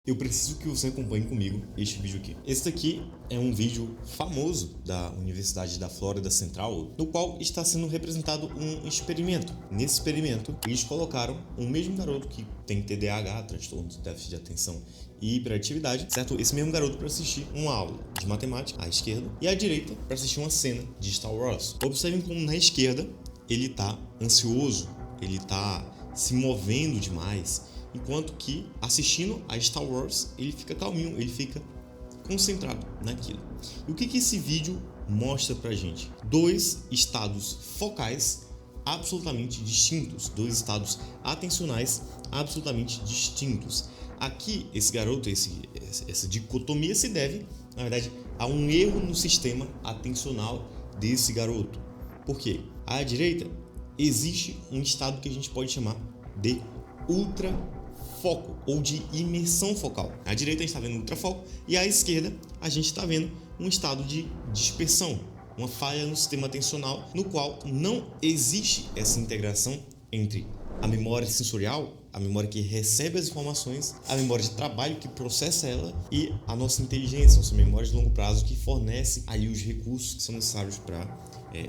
Eu preciso que você acompanhe comigo este vídeo aqui. Esse daqui é um vídeo famoso da Universidade da Flórida Central, no qual está sendo representado um experimento. Nesse experimento, eles colocaram o mesmo garoto que tem TDAH, transtorno de déficit de atenção e hiperatividade, certo? Esse mesmo garoto para assistir uma aula de matemática à esquerda e à direita para assistir uma cena de Star Wars. Observem como na esquerda ele está ansioso, ele está se movendo demais, enquanto que assistindo a Star Wars ele fica calminho, ele fica concentrado naquilo. E o que esse vídeo mostra pra gente? Dois estados focais absolutamente distintos, dois estados atencionais absolutamente distintos. Aqui, esse garoto, essa dicotomia se deve, na verdade, a um erro no sistema atencional desse garoto. Por quê? À direita, existe um estado que a gente pode chamar de ultrafoco ou de imersão focal. À direita a gente está vendo ultrafoco e à esquerda a gente está vendo um estado de dispersão, uma falha no sistema atencional no qual não existe essa integração entre a memória sensorial, a memória que recebe as informações, a memória de trabalho que processa ela e a nossa inteligência, nossa memória de longo prazo que fornece ali os recursos que são necessários para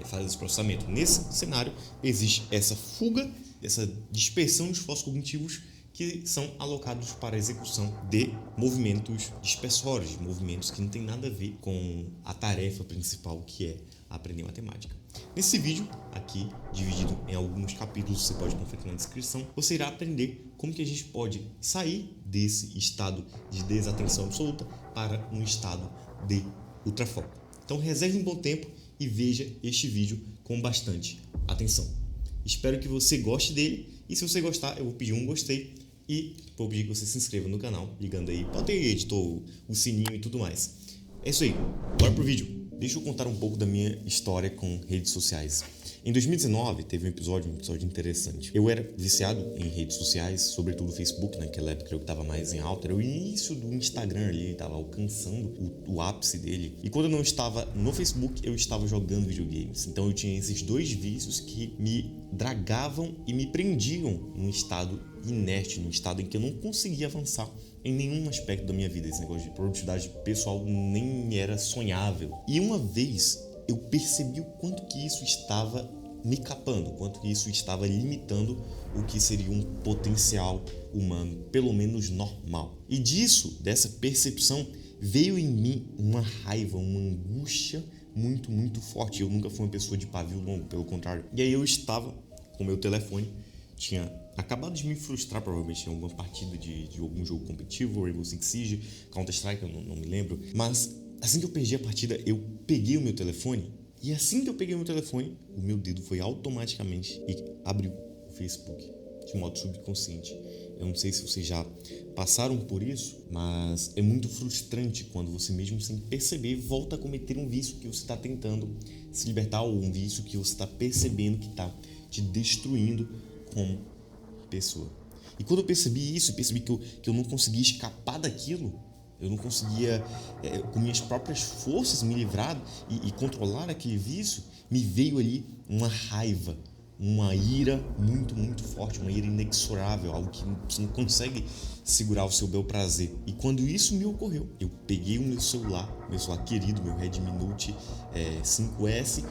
fazer esse processamento. Nesse cenário existe essa fuga, essa dispersão de esforços cognitivos que são alocados para a execução de movimentos dispersórios, de movimentos que não tem nada a ver com a tarefa principal que é aprender matemática. Nesse vídeo aqui, dividido em alguns capítulos, você pode conferir na descrição, você irá aprender como que a gente pode sair desse estado de desatenção absoluta para um estado de ultrafoco. Então reserve um bom tempo e veja este vídeo com bastante atenção. Espero que você goste dele e se você gostar eu vou pedir um gostei e vou pedir que você se inscreva no canal, ligando aí, bota aí editor, o sininho e tudo mais. É isso aí, bora pro vídeo. Deixa eu contar um pouco da minha história com redes sociais. Em 2019 teve um episódio interessante. Eu era viciado em redes sociais, sobretudo o Facebook, naquela época eu estava mais em alta. Era o início do Instagram ali, estava alcançando o ápice dele. E quando eu não estava no Facebook, eu estava jogando videogames. Então eu tinha esses dois vícios que me dragavam e me prendiam num estado inerte, num estado em que eu não conseguia avançar em nenhum aspecto da minha vida. Esse negócio de produtividade pessoal nem era sonhável. E uma vez eu percebi o quanto que isso estava me capando, o quanto que isso estava limitando o que seria um potencial humano, pelo menos normal. E dessa percepção, veio em mim uma raiva, uma angústia muito, muito forte. Eu nunca fui uma pessoa de pavio longo, pelo contrário. E aí eu estava com o meu telefone, tinha acabado de me frustrar provavelmente em alguma partida de algum jogo competitivo, Rainbow Six Siege, Counter-Strike, eu não me lembro. Mas assim que eu perdi a partida, eu peguei o meu telefone e assim que eu peguei o meu telefone, o meu dedo foi automaticamente e abriu o Facebook de modo subconsciente. Eu não sei se vocês já passaram por isso, mas é muito frustrante quando você mesmo sem perceber volta a cometer um vício que você está tentando se libertar ou um vício que você está percebendo que está te destruindo como pessoa. E quando eu percebi isso, percebi que eu não conseguia escapar daquilo, eu não conseguia, com minhas próprias forças, me livrar e controlar aquele vício, me veio ali uma raiva, uma ira muito, muito forte, uma ira inexorável, algo que você não consegue segurar o seu bel prazer. E quando isso me ocorreu, eu peguei o meu celular querido, meu Redmi Note 5S,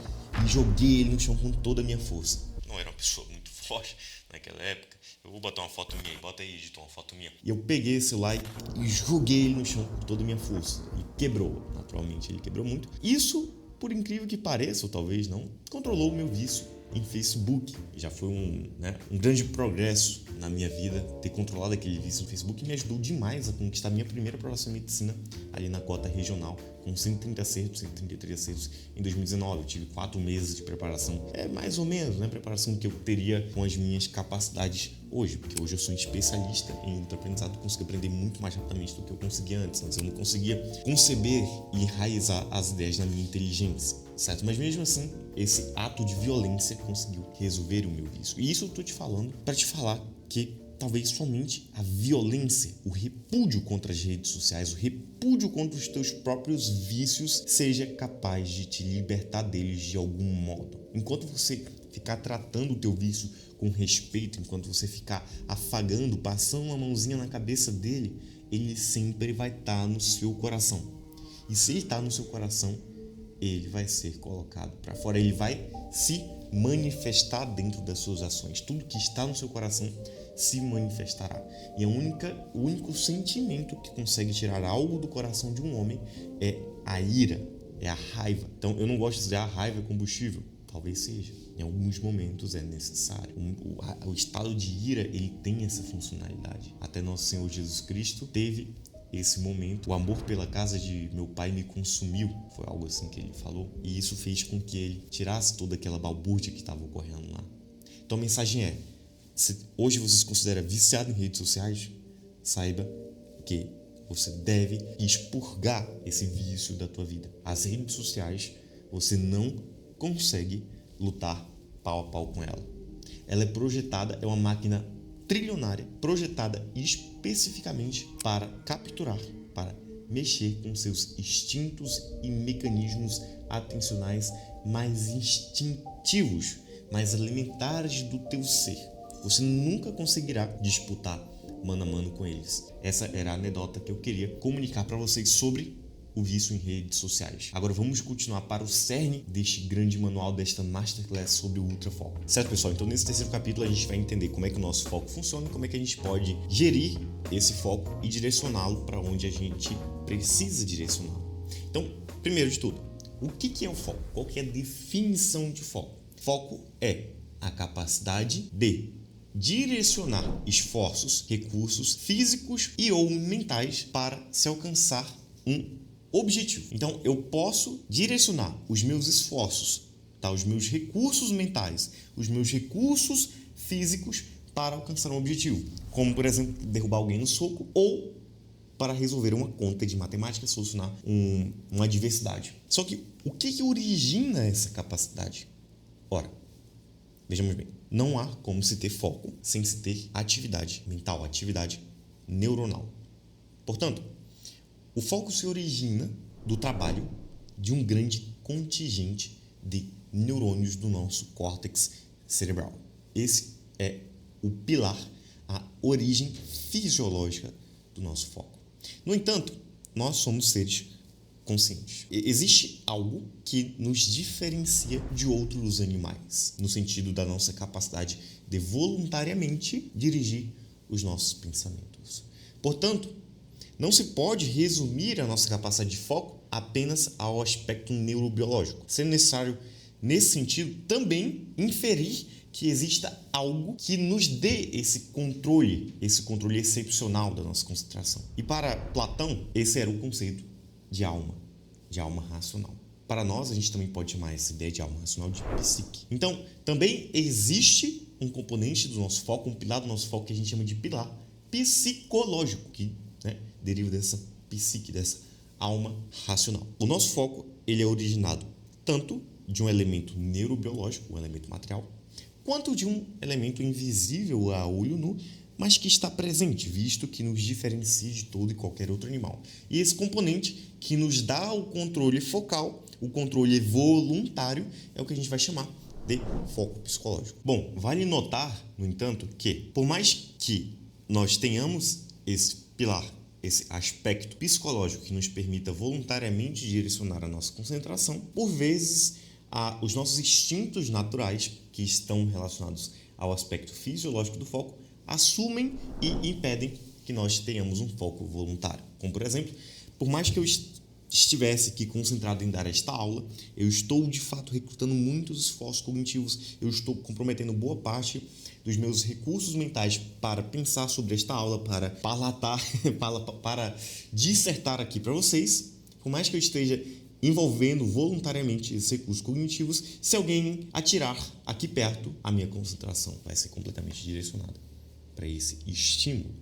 e joguei ele no chão com toda a minha força. Não era uma pessoa muito forte naquela época. Eu vou botar uma foto minha aí, bota aí, editor, uma foto minha. E eu peguei esse celular e joguei ele no chão com toda a minha força. E quebrou, naturalmente, ele quebrou muito. Isso, por incrível que pareça, ou talvez não, controlou o meu vício em Facebook. Já foi um grande progresso na minha vida ter controlado aquele vício no Facebook e me ajudou demais a conquistar minha primeira aprovação em medicina ali na cota regional, com 130 acertos, 133 acertos em 2019. Eu tive 4 meses de preparação, mais ou menos, preparação que eu teria com as minhas capacidades hoje, porque hoje eu sou um especialista em ultraaprendizado, consigo aprender muito mais rapidamente do que eu conseguia antes. Antes eu não conseguia conceber e enraizar as ideias na minha inteligência, certo? Mas mesmo assim, esse ato de violência conseguiu resolver o meu vício. E isso eu tô te falando para te falar que talvez somente a violência, o repúdio contra as redes sociais, o repúdio contra os teus próprios vícios seja capaz de te libertar deles de algum modo. Enquanto você ficar tratando o teu vício com respeito, enquanto você ficar afagando, passando uma mãozinha na cabeça dele, ele sempre vai estar no seu coração. E se ele está no seu coração, ele vai ser colocado para fora, ele vai se manifestar dentro das suas ações. Tudo que está no seu coração se manifestará. E o único sentimento que consegue tirar algo do coração de um homem é a ira, é a raiva. Então, eu não gosto de dizer a raiva é combustível. Talvez seja. Em alguns momentos é necessário. O estado de ira, ele tem essa funcionalidade. Até nosso Senhor Jesus Cristo teve esse momento. O amor pela casa de meu pai me consumiu. Foi algo assim que ele falou. E isso fez com que ele tirasse toda aquela balbúrdia que estava ocorrendo lá. Então a mensagem é, se hoje você se considera viciado em redes sociais, saiba que você deve expurgar esse vício da tua vida. As redes sociais, você não consegue lutar pau a pau com ela. Ela é projetada, é uma máquina trilionária, projetada especificamente para capturar, para mexer com seus instintos e mecanismos atencionais mais instintivos, mais elementares do teu ser. Você nunca conseguirá disputar mano a mano com eles. Essa era a anedota que eu queria comunicar para vocês sobre o vício em redes sociais. Agora vamos continuar para o cerne deste grande manual, desta masterclass sobre o ultrafoco. Certo, pessoal? Então nesse terceiro capítulo a gente vai entender como é que o nosso foco funciona e como é que a gente pode gerir esse foco e direcioná-lo para onde a gente precisa direcioná-lo. Então, primeiro de tudo, o que é o foco? Qual que é a definição de foco? Foco é a capacidade de direcionar esforços, recursos físicos e ou mentais para se alcançar um objetivo. Então, eu posso direcionar os meus esforços, tá? Os meus recursos mentais, os meus recursos físicos para alcançar um objetivo. Como, por exemplo, derrubar alguém no soco ou para resolver uma conta de matemática, solucionar uma adversidade. Só que o que origina essa capacidade? Ora, vejamos bem, não há como se ter foco sem se ter atividade mental, atividade neuronal. Portanto, o foco se origina do trabalho de um grande contingente de neurônios do nosso córtex cerebral. Esse é o pilar, a origem fisiológica do nosso foco. No entanto, nós somos seres conscientes. Existe algo que nos diferencia de outros animais, no sentido da nossa capacidade de voluntariamente dirigir os nossos pensamentos. Portanto, não se pode resumir a nossa capacidade de foco apenas ao aspecto neurobiológico, sendo necessário, nesse sentido, também inferir que exista algo que nos dê esse controle excepcional da nossa concentração. E para Platão, esse era o conceito de alma racional. Para nós, a gente também pode chamar essa ideia de alma racional de psique. Então, também existe um componente do nosso foco, um pilar do nosso foco que a gente chama de pilar psicológico, que deriva dessa psique, dessa alma racional. O nosso foco, ele é originado tanto de um elemento neurobiológico, um elemento material, quanto de um elemento invisível a olho nu, mas que está presente, visto que nos diferencia de todo e qualquer outro animal. E esse componente que nos dá o controle focal, o controle voluntário, é o que a gente vai chamar de foco psicológico. Bom, vale notar, no entanto, que por mais que nós tenhamos esse pilar, esse aspecto psicológico que nos permita voluntariamente direcionar a nossa concentração, por vezes os nossos instintos naturais, que estão relacionados ao aspecto fisiológico do foco, assumem e impedem que nós tenhamos um foco voluntário. Como, por exemplo, por mais que eu estivesse aqui concentrado em dar esta aula, eu estou, de fato, recrutando muitos esforços cognitivos, eu estou comprometendo boa parte dos meus recursos mentais para pensar sobre esta aula, para palatar, para dissertar aqui para vocês. Por mais que eu esteja envolvendo voluntariamente esses recursos cognitivos, se alguém atirar aqui perto, a minha concentração vai ser completamente direcionada para esse estímulo.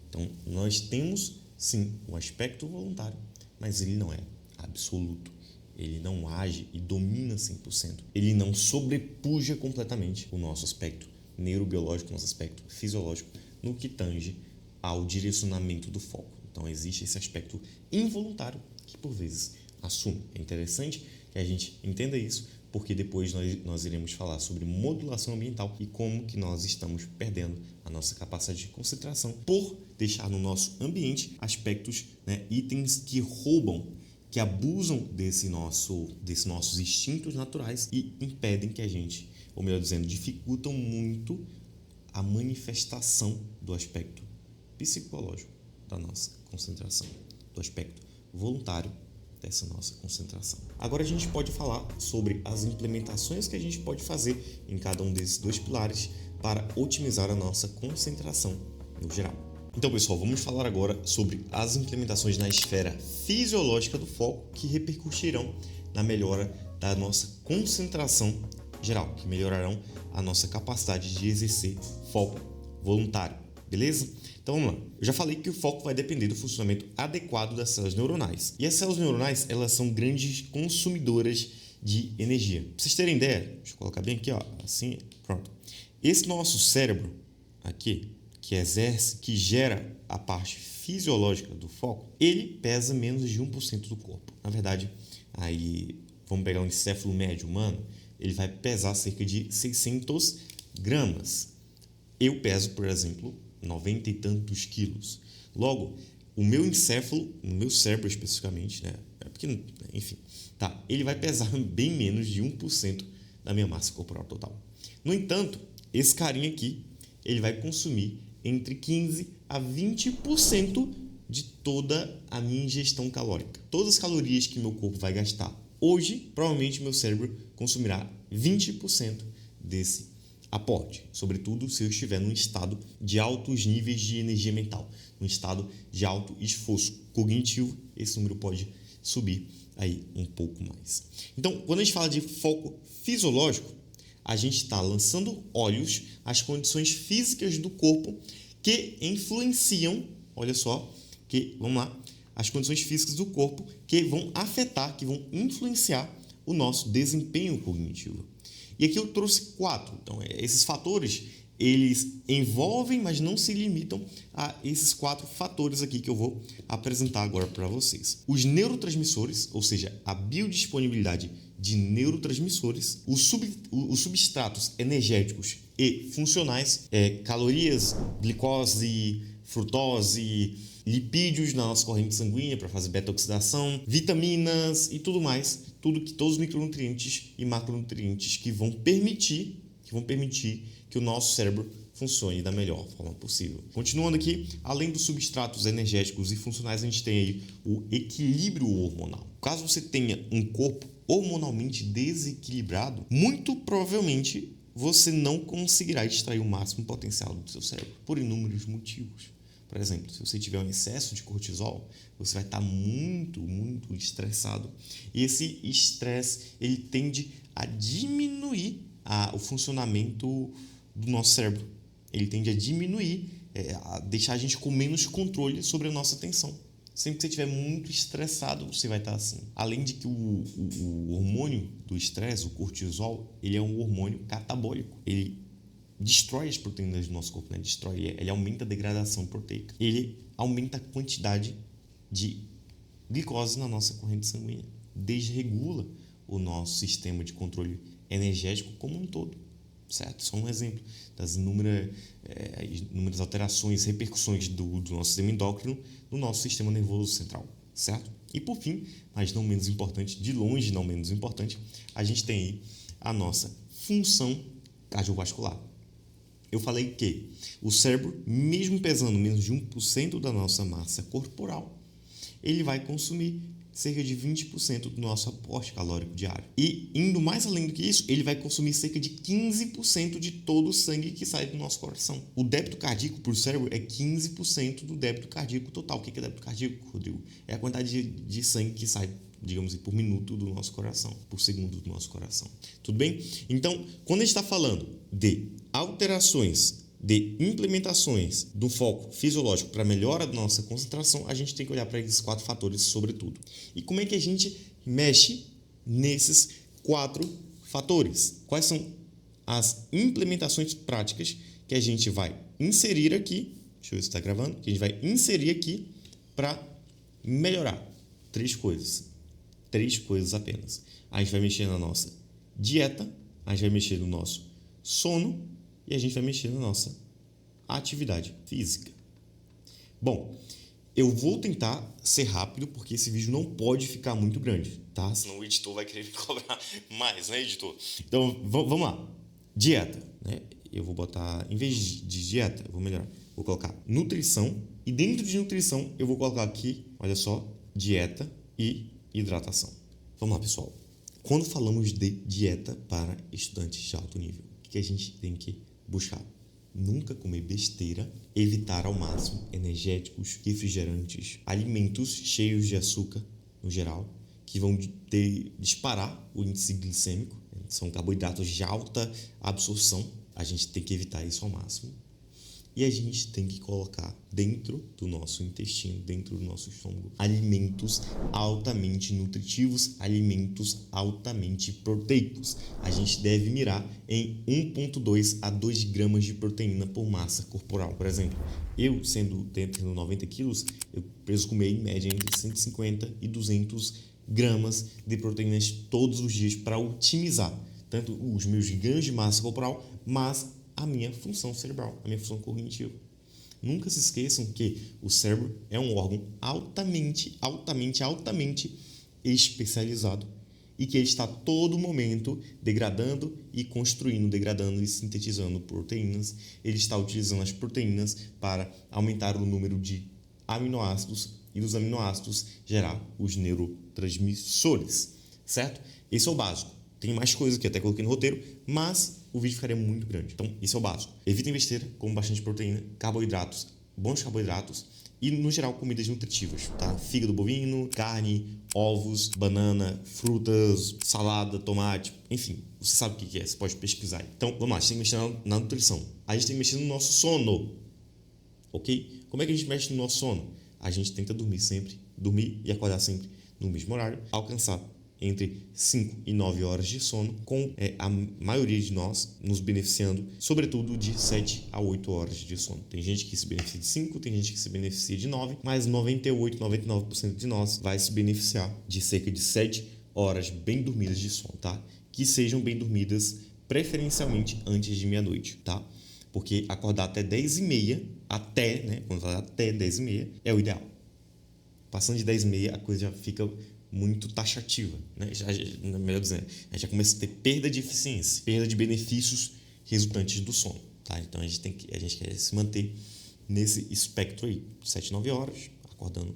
Então, nós temos, sim, um aspecto voluntário, mas ele não é absoluto. Ele não age e domina 100%. Ele não sobrepuja completamente o nosso aspecto neurobiológico, o nosso aspecto fisiológico, no que tange ao direcionamento do foco. Então, existe esse aspecto involuntário que, por vezes, assume. É interessante que a gente entenda isso porque depois nós iremos falar sobre modulação ambiental e como que nós estamos perdendo a nossa capacidade de concentração por deixar no nosso ambiente aspectos, né, itens que roubam, que abusam desses nossos instintos naturais e impedem que a gente, ou melhor dizendo, dificultam muito a manifestação do aspecto psicológico da nossa concentração, do aspecto voluntário dessa nossa concentração. Agora a gente pode falar sobre as implementações que a gente pode fazer em cada um desses dois pilares para otimizar a nossa concentração no geral. Então, pessoal, vamos falar agora sobre as implementações na esfera fisiológica do foco que repercutirão na melhora da nossa concentração geral, que melhorarão a nossa capacidade de exercer foco voluntário, beleza? Então vamos lá. Eu já falei que o foco vai depender do funcionamento adequado das células neuronais. E as células neuronais, elas são grandes consumidoras de energia. Pra vocês terem ideia, deixa eu colocar bem aqui, ó, assim, pronto. Esse nosso cérebro aqui, que gera a parte fisiológica do foco, ele pesa menos de 1% do corpo. Na verdade, aí vamos pegar um encéfalo médio humano, ele vai pesar cerca de 600 gramas. Eu peso, por exemplo, 90 e tantos quilos. Logo, o meu encéfalo, no meu cérebro especificamente, né? Porque, enfim, tá, ele vai pesar bem menos de 1% da minha massa corporal total. No entanto, esse carinha aqui, ele vai consumir entre 15% a 20% de toda a minha ingestão calórica. Todas as calorias que meu corpo vai gastar hoje, provavelmente meu cérebro consumirá 20% desse aporte, sobretudo se eu estiver num estado de altos níveis de energia mental, num estado de alto esforço cognitivo, esse número pode subir aí um pouco mais. Então, quando a gente fala de foco fisiológico, a gente está lançando olhos às condições físicas do corpo que influenciam, olha só, vamos lá, as condições físicas do corpo que vão afetar, que vão influenciar o nosso desempenho cognitivo. E aqui eu trouxe 4. Então, esses fatores, eles envolvem, mas não se limitam a esses 4 fatores aqui que eu vou apresentar agora para vocês. Os neurotransmissores, ou seja, a biodisponibilidade de neurotransmissores, os substratos energéticos e funcionais, calorias, glicose, frutose, lipídios na nossa corrente sanguínea para fazer beta-oxidação, vitaminas e tudo mais, todos os micronutrientes e macronutrientes que vão permitir que o nosso cérebro funcione da melhor forma possível. Continuando aqui, além dos substratos energéticos e funcionais, a gente tem aí o equilíbrio hormonal. Caso você tenha um corpo hormonalmente desequilibrado, muito provavelmente você não conseguirá extrair o máximo potencial do seu cérebro, por inúmeros motivos. Por exemplo, se você tiver um excesso de cortisol, você vai estar muito, muito estressado. E esse estresse, ele tende a diminuir o funcionamento do nosso cérebro. Ele tende a diminuir, a deixar a gente com menos controle sobre a nossa atenção. Sempre que você estiver muito estressado, você vai estar assim. Além de que o hormônio do estresse, o cortisol, ele é um hormônio catabólico. Ele destrói as proteínas do nosso corpo, né? Ele aumenta a degradação proteica. Ele aumenta a quantidade de glicose na nossa corrente sanguínea. Desregula o nosso sistema de controle energético como um todo. Certo? Só um exemplo das inúmeras alterações, repercussões do nosso sistema endócrino no nosso sistema nervoso central, certo? E por fim, mas não menos importante, de longe não menos importante, a gente tem aí a nossa função cardiovascular. Eu falei que o cérebro, mesmo pesando menos de 1% da nossa massa corporal, ele vai consumir cerca de 20% do nosso aporte calórico diário. E, indo mais além do que isso, ele vai consumir cerca de 15% de todo o sangue que sai do nosso coração. O débito cardíaco para o cérebro é 15% do débito cardíaco total. O que é débito cardíaco, Rodrigo? É a quantidade de sangue que sai, digamos assim, por minuto do nosso coração, por segundo do nosso coração. Tudo bem? Então, quando a gente está falando de alterações, de implementações do foco fisiológico para melhora da nossa concentração, a gente tem que olhar para esses 4 fatores sobretudo. E como é que a gente mexe nesses 4 fatores? Quais são as implementações práticas que a gente vai inserir aqui? Deixa eu ver se está gravando. Que a gente vai inserir aqui para melhorar 3 coisas. 3 coisas apenas. A gente vai mexer na nossa dieta, a gente vai mexer no nosso sono e a gente vai mexer na nossa atividade física. Bom, eu vou tentar ser rápido porque esse vídeo não pode ficar muito grande, tá? Senão o editor vai querer me cobrar mais, né, editor? Então, vamos lá. Dieta, né? Eu vou botar, em vez de dieta, eu vou melhorar. Vou colocar nutrição e dentro de nutrição eu vou colocar aqui, olha só, dieta e hidratação. Vamos lá, pessoal. Quando falamos de dieta para estudantes de alto nível, o que a gente tem que buscar? Nunca comer besteira, evitar ao máximo energéticos, refrigerantes, alimentos cheios de açúcar, no geral, que vão disparar o índice glicêmico. São carboidratos de alta absorção. A gente tem que evitar isso ao máximo. E a gente tem que colocar dentro do nosso intestino, dentro do nosso estômago, alimentos altamente nutritivos, alimentos altamente proteicos. A gente deve mirar em 1,2 a 2 gramas de proteína por massa corporal. Por exemplo, eu, sendo dentro de 90 quilos, eu preciso comer em média entre 150 e 200 gramas de proteínas todos os dias para otimizar tanto os meus ganhos de massa corporal, mas a minha função cerebral, a minha função cognitiva. Nunca se esqueçam que o cérebro é um órgão altamente especializado e que ele está a todo momento degradando e construindo, degradando e sintetizando proteínas. Ele está utilizando as proteínas para aumentar o número de aminoácidos e dos aminoácidos gerar os neurotransmissores, certo? Esse é o básico. Tem mais coisas que até coloquei no roteiro, mas o vídeo ficaria muito grande. Então, isso é o básico. Evitem besteira, comam bastante proteína, carboidratos, bons carboidratos e, no geral, comidas nutritivas, tá? Fígado bovino, carne, ovos, banana, frutas, salada, tomate, enfim. Você sabe o que é, você pode pesquisar. Então, vamos lá, a gente tem que mexer na nutrição. A gente tem que mexer no nosso sono, ok? Como é que a gente mexe no nosso sono? A gente tenta dormir sempre, dormir e acordar sempre no mesmo horário, alcançar entre 5 e 9 horas de sono, com a maioria de nós nos beneficiando, sobretudo, de 7 a 8 horas de sono. Tem gente que se beneficia de 5, tem gente que se beneficia de 9, mas 98, 99% de nós vai se beneficiar de cerca de 7 horas bem dormidas de sono, tá? Que sejam bem dormidas preferencialmente antes de meia-noite, tá? Porque acordar até 10h30, quando fala até 10h30, é o ideal. Passando de 10h30, a coisa já fica muito taxativa, né? Melhor dizendo, a gente já começa a ter perda de eficiência, perda de benefícios resultantes do sono, tá? Então a gente quer se manter nesse espectro aí, 7, 9 horas, acordando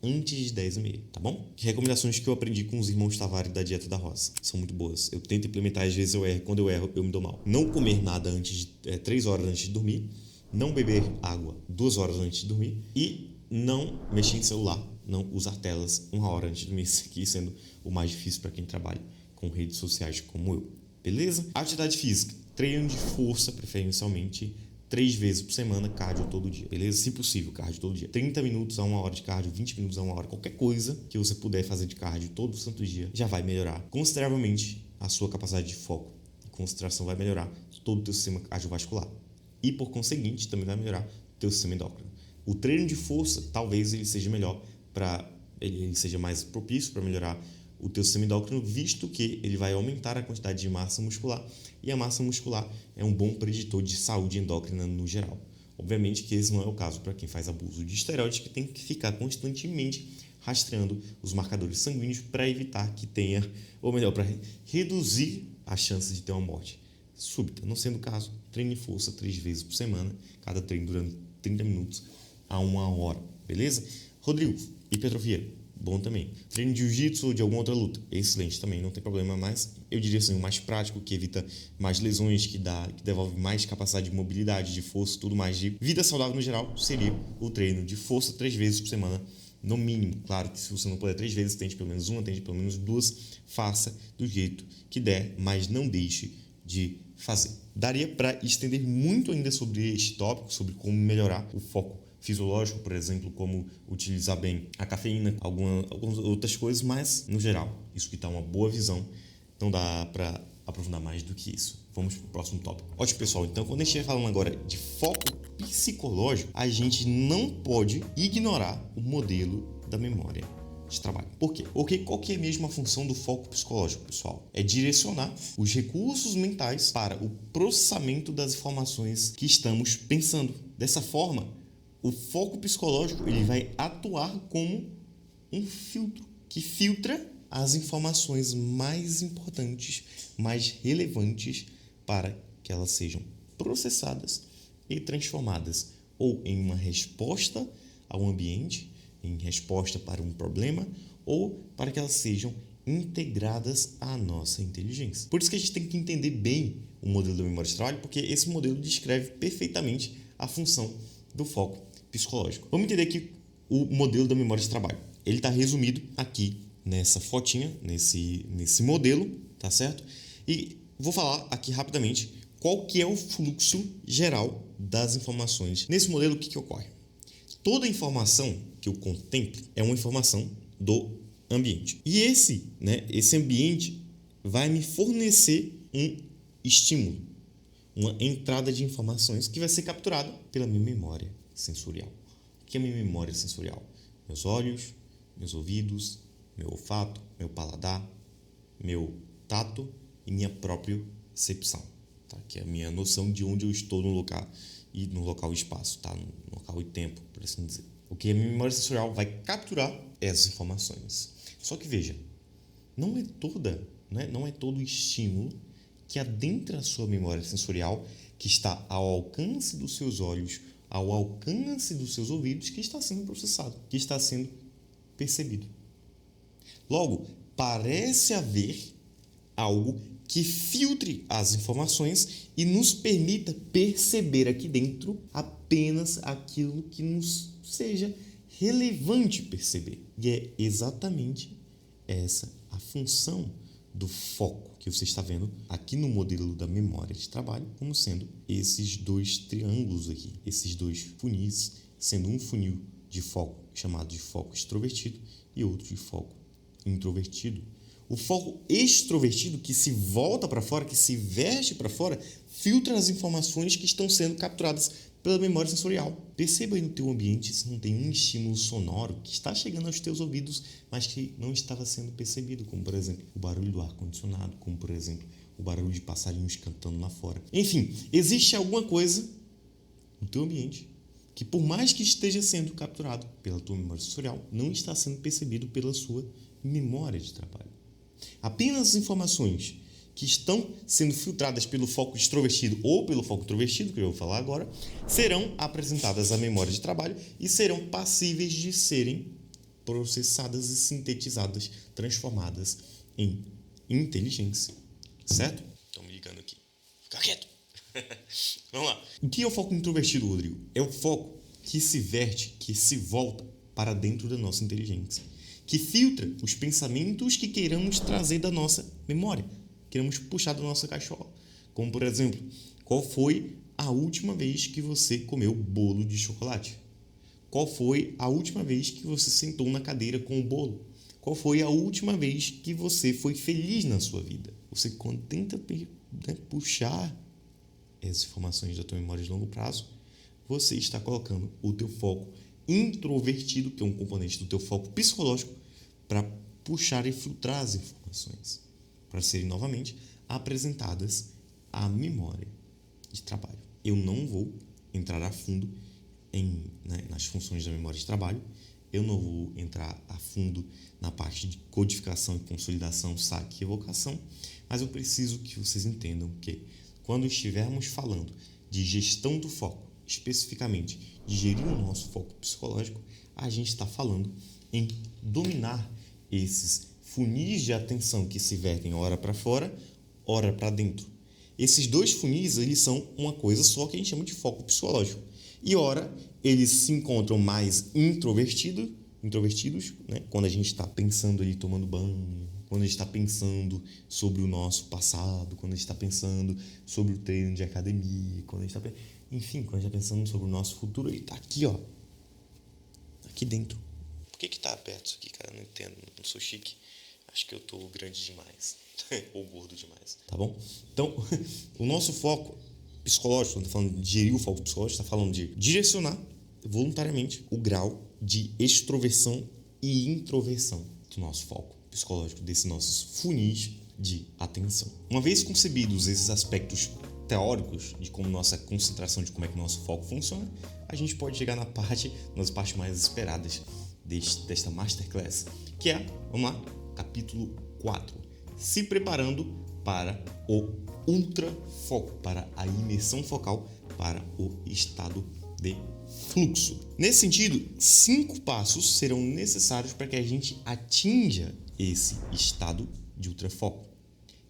antes de 10h30, tá bom? Recomendações que eu aprendi com os irmãos Tavares da Dieta da Roça, são muito boas. Eu tento implementar, às vezes eu erro, quando eu erro eu me dou mal. Não comer nada antes de 3 horas antes de dormir, não beber água 2 horas antes de dormir e não mexer em celular, não usar telas 1 hora antes de dormir, isso aqui sendo o mais difícil para quem trabalha com redes sociais como eu, beleza? Atividade física, treino de força preferencialmente 3 vezes por semana, cardio todo dia, beleza? Se possível, cardio todo dia. 30 minutos a 1 hora de cardio, 20 minutos a 1 hora, qualquer coisa que você puder fazer de cardio todo santo dia já vai melhorar consideravelmente a sua capacidade de foco e concentração, vai melhorar todo o teu sistema cardiovascular e, por conseguinte, também vai melhorar o teu sistema endócrino. O treino de força, talvez ele seja melhor ele seja mais propício para melhorar o teu sistema endócrino, visto que ele vai aumentar a quantidade de massa muscular e a massa muscular é um bom preditor de saúde endócrina no geral. Obviamente que esse não é o caso para quem faz abuso de esteroides, que tem que ficar constantemente rastreando os marcadores sanguíneos para evitar que tenha, ou melhor, para reduzir a chance de ter uma morte súbita. Não sendo o caso, treine força 3 vezes por semana, cada treino durante 30 minutos a 1 hora, beleza? Rodrigo, hipertrofia, bom também. Treino de jiu-jitsu ou de alguma outra luta, excelente também, não tem problema, mas eu diria assim, o mais prático, que evita mais lesões, que devolve mais capacidade de mobilidade, de força, tudo mais de vida saudável no geral, seria o treino de força 3 vezes por semana, no mínimo. Claro que se você não puder 3 vezes, tente pelo menos 1, tente pelo menos 2, faça do jeito que der, mas não deixe de fazer. Daria para estender muito ainda sobre este tópico, sobre como melhorar o foco fisiológico, por exemplo, como utilizar bem a cafeína, algumas outras coisas, mas, no geral, isso que dá uma boa visão, não dá para aprofundar mais do que isso. Vamos para o próximo tópico. Ótimo, pessoal. Então, quando a gente estiver falando agora de foco psicológico, a gente não pode ignorar o modelo da memória de trabalho. Por quê? Porque qual que é mesmo a função do foco psicológico, pessoal? É direcionar os recursos mentais para o processamento das informações que estamos pensando. Dessa forma, o foco psicológico ele vai atuar como um filtro que filtra as informações mais importantes, mais relevantes para que elas sejam processadas e transformadas ou em uma resposta ao ambiente, em resposta para um problema, ou para que elas sejam integradas à nossa inteligência. Por isso que a gente tem que entender bem o modelo da memória de trabalho, porque esse modelo descreve perfeitamente a função do foco psicológico. Vamos entender aqui o modelo da memória de trabalho. Ele está resumido aqui nessa fotinha, nesse modelo, tá certo? E vou falar aqui rapidamente qual que é o fluxo geral das informações. Nesse modelo, o que ocorre? Toda informação que eu contemplo é uma informação do ambiente. E esse ambiente vai me fornecer um estímulo, uma entrada de informações que vai ser capturada pela minha memória sensorial. O que é minha memória sensorial? Meus olhos, meus ouvidos, meu olfato, meu paladar, meu tato e minha própria percepção, tá? Que é a minha noção de onde eu estou no local e espaço, tá? No local e tempo, por assim dizer. O que a minha memória sensorial vai capturar essas informações. Só que veja, não é todo estímulo que adentra a sua memória sensorial, que está ao alcance dos seus olhos, ao alcance dos seus ouvidos, que está sendo processado, que está sendo percebido. Logo, parece haver algo que filtre as informações e nos permita perceber aqui dentro apenas aquilo que nos seja relevante perceber. E é exatamente essa a função do foco que você está vendo aqui no modelo da memória de trabalho, como sendo esses dois triângulos aqui, esses dois funis, sendo um funil de foco chamado de foco extrovertido e outro de foco introvertido. O foco extrovertido, que se volta para fora, que se veste para fora, filtra as informações que estão sendo capturadas pela memória sensorial. Perceba aí no teu ambiente se não tem um estímulo sonoro que está chegando aos teus ouvidos, mas que não estava sendo percebido, como, por exemplo, o barulho do ar-condicionado, como, por exemplo, o barulho de passarinhos cantando lá fora. Enfim, existe alguma coisa no teu ambiente que, por mais que esteja sendo capturado pela tua memória sensorial, não está sendo percebido pela sua memória de trabalho. Apenas as informações que estão sendo filtradas pelo foco extrovertido ou pelo foco introvertido, que eu vou falar agora, serão apresentadas à memória de trabalho e serão passíveis de serem processadas e sintetizadas, transformadas em inteligência. Certo? Estão me ligando aqui. Fica quieto. Vamos lá. O que é o foco introvertido, Rodrigo? É o foco que se verte, que se volta para dentro da nossa inteligência, que filtra os pensamentos que queiramos trazer da nossa memória, queremos puxar da nossa cachola. Como, por exemplo, qual foi a última vez que você comeu bolo de chocolate? Qual foi a última vez que você sentou na cadeira com o bolo? Qual foi a última vez que você foi feliz na sua vida? Você, quando tenta puxar essas informações da tua memória de longo prazo, você está colocando o teu foco introvertido, que é um componente do teu foco psicológico, para puxar e filtrar as informações, para serem novamente apresentadas à memória de trabalho. Eu não vou entrar a fundo nas funções da memória de trabalho, eu não vou entrar a fundo na parte de codificação e consolidação, saque e evocação, mas eu preciso que vocês entendam que quando estivermos falando de gestão do foco, especificamente de gerir o nosso foco psicológico, a gente está falando em dominar esses funis de atenção que se vertem ora para fora, ora para dentro. Esses dois funis, eles são uma coisa só que a gente chama de foco psicológico. E ora, eles se encontram mais introvertidos, né? Quando a gente está pensando ali, tomando banho, quando a gente está pensando sobre o nosso passado, quando a gente está pensando sobre o treino de academia, quando a gente está pensando sobre o nosso futuro, ele está aqui, ó, aqui dentro. Por que tá aberto isso aqui, cara? Eu não entendo, não sou chique. Acho que eu tô grande demais. Ou gordo demais. Tá bom? Então, o nosso foco psicológico, quando tá falando de gerir o foco psicológico, está falando de direcionar voluntariamente o grau de extroversão e introversão do nosso foco psicológico, desses nossos funis de atenção. Uma vez concebidos esses aspectos teóricos de como nossa concentração, de como é que nosso foco funciona, a gente pode chegar nas partes mais esperadas desta masterclass, que é, vamos lá, capítulo 4, se preparando para o ultrafoco, para a imersão focal, para o estado de fluxo. Nesse sentido, 5 passos serão necessários para que a gente atinja esse estado de ultrafoco.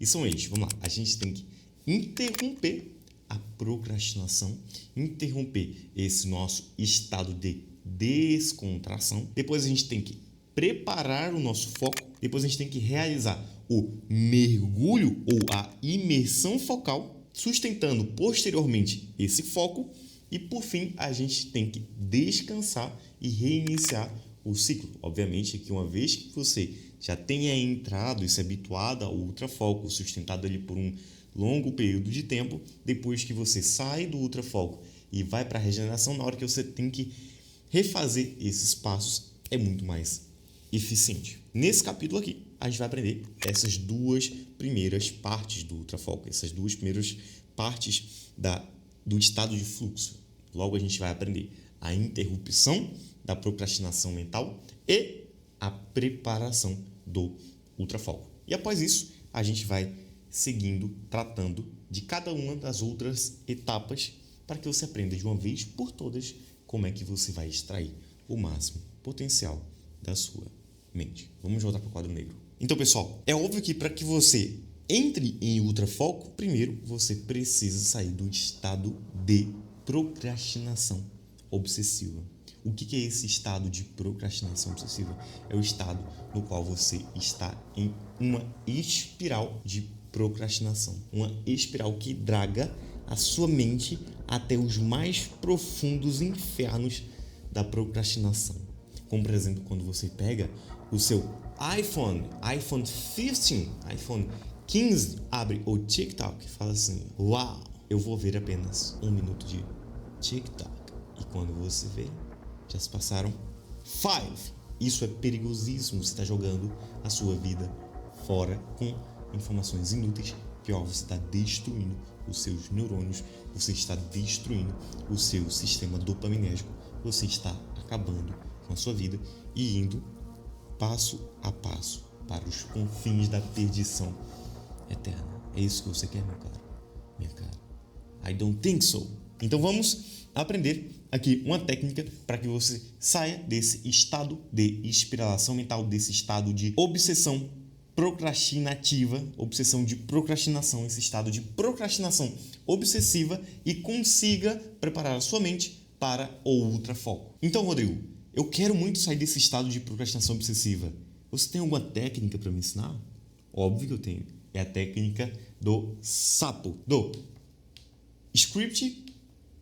E são eles, vamos lá, a gente tem que interromper a procrastinação, interromper esse nosso estado de descontração. Depois a gente tem que preparar o nosso foco. Depois a gente tem que realizar o mergulho ou a imersão focal, sustentando posteriormente esse foco. E por fim, a gente tem que descansar e reiniciar o ciclo. Obviamente que uma vez que você já tenha entrado e se habituado ao ultrafoco, sustentado ali por um longo período de tempo, depois que você sai do ultrafoco e vai para a regeneração, na hora que você tem que refazer esses passos, é muito mais eficiente. Nesse capítulo aqui, a gente vai aprender essas 2 primeiras partes do ultrafoco, essas 2 primeiras partes do estado de fluxo. Logo, a gente vai aprender a interrupção da procrastinação mental e a preparação do ultrafoco. E após isso, a gente vai seguindo, tratando de cada uma das outras etapas para que você aprenda de uma vez por todas como é que você vai extrair o máximo potencial da sua mente. Vamos voltar para o quadro negro. Então, pessoal, é óbvio que para que você entre em ultrafoco, primeiro você precisa sair do estado de procrastinação obsessiva. O que é esse estado de procrastinação obsessiva? É o estado no qual você está em uma espiral de procrastinação. Uma espiral que draga a sua mente até os mais profundos infernos da procrastinação. Como, por exemplo, quando você pega o seu iPhone 15, iPhone 15, abre o TikTok e fala assim: uau, eu vou ver apenas 1 minuto de TikTok. E quando você vê, já se passaram 5. Isso é perigosíssimo. Você está jogando a sua vida fora com informações inúteis. Pior, você está destruindo os seus neurônios, você está destruindo o seu sistema dopaminérgico, você está acabando com a sua vida e indo passo a passo para os confins da perdição eterna. É isso que você quer, meu caro? Minha cara? I don't think so. Então vamos aprender aqui uma técnica para que você saia desse estado de espiralação mental, desse estado de obsessão procrastinativa, obsessão de procrastinação, esse estado de procrastinação obsessiva e consiga preparar a sua mente para o ultrafoco. Então, Rodrigo, eu quero muito sair desse estado de procrastinação obsessiva. Você tem alguma técnica para me ensinar? Óbvio que eu tenho. É a técnica do SAPO, do Script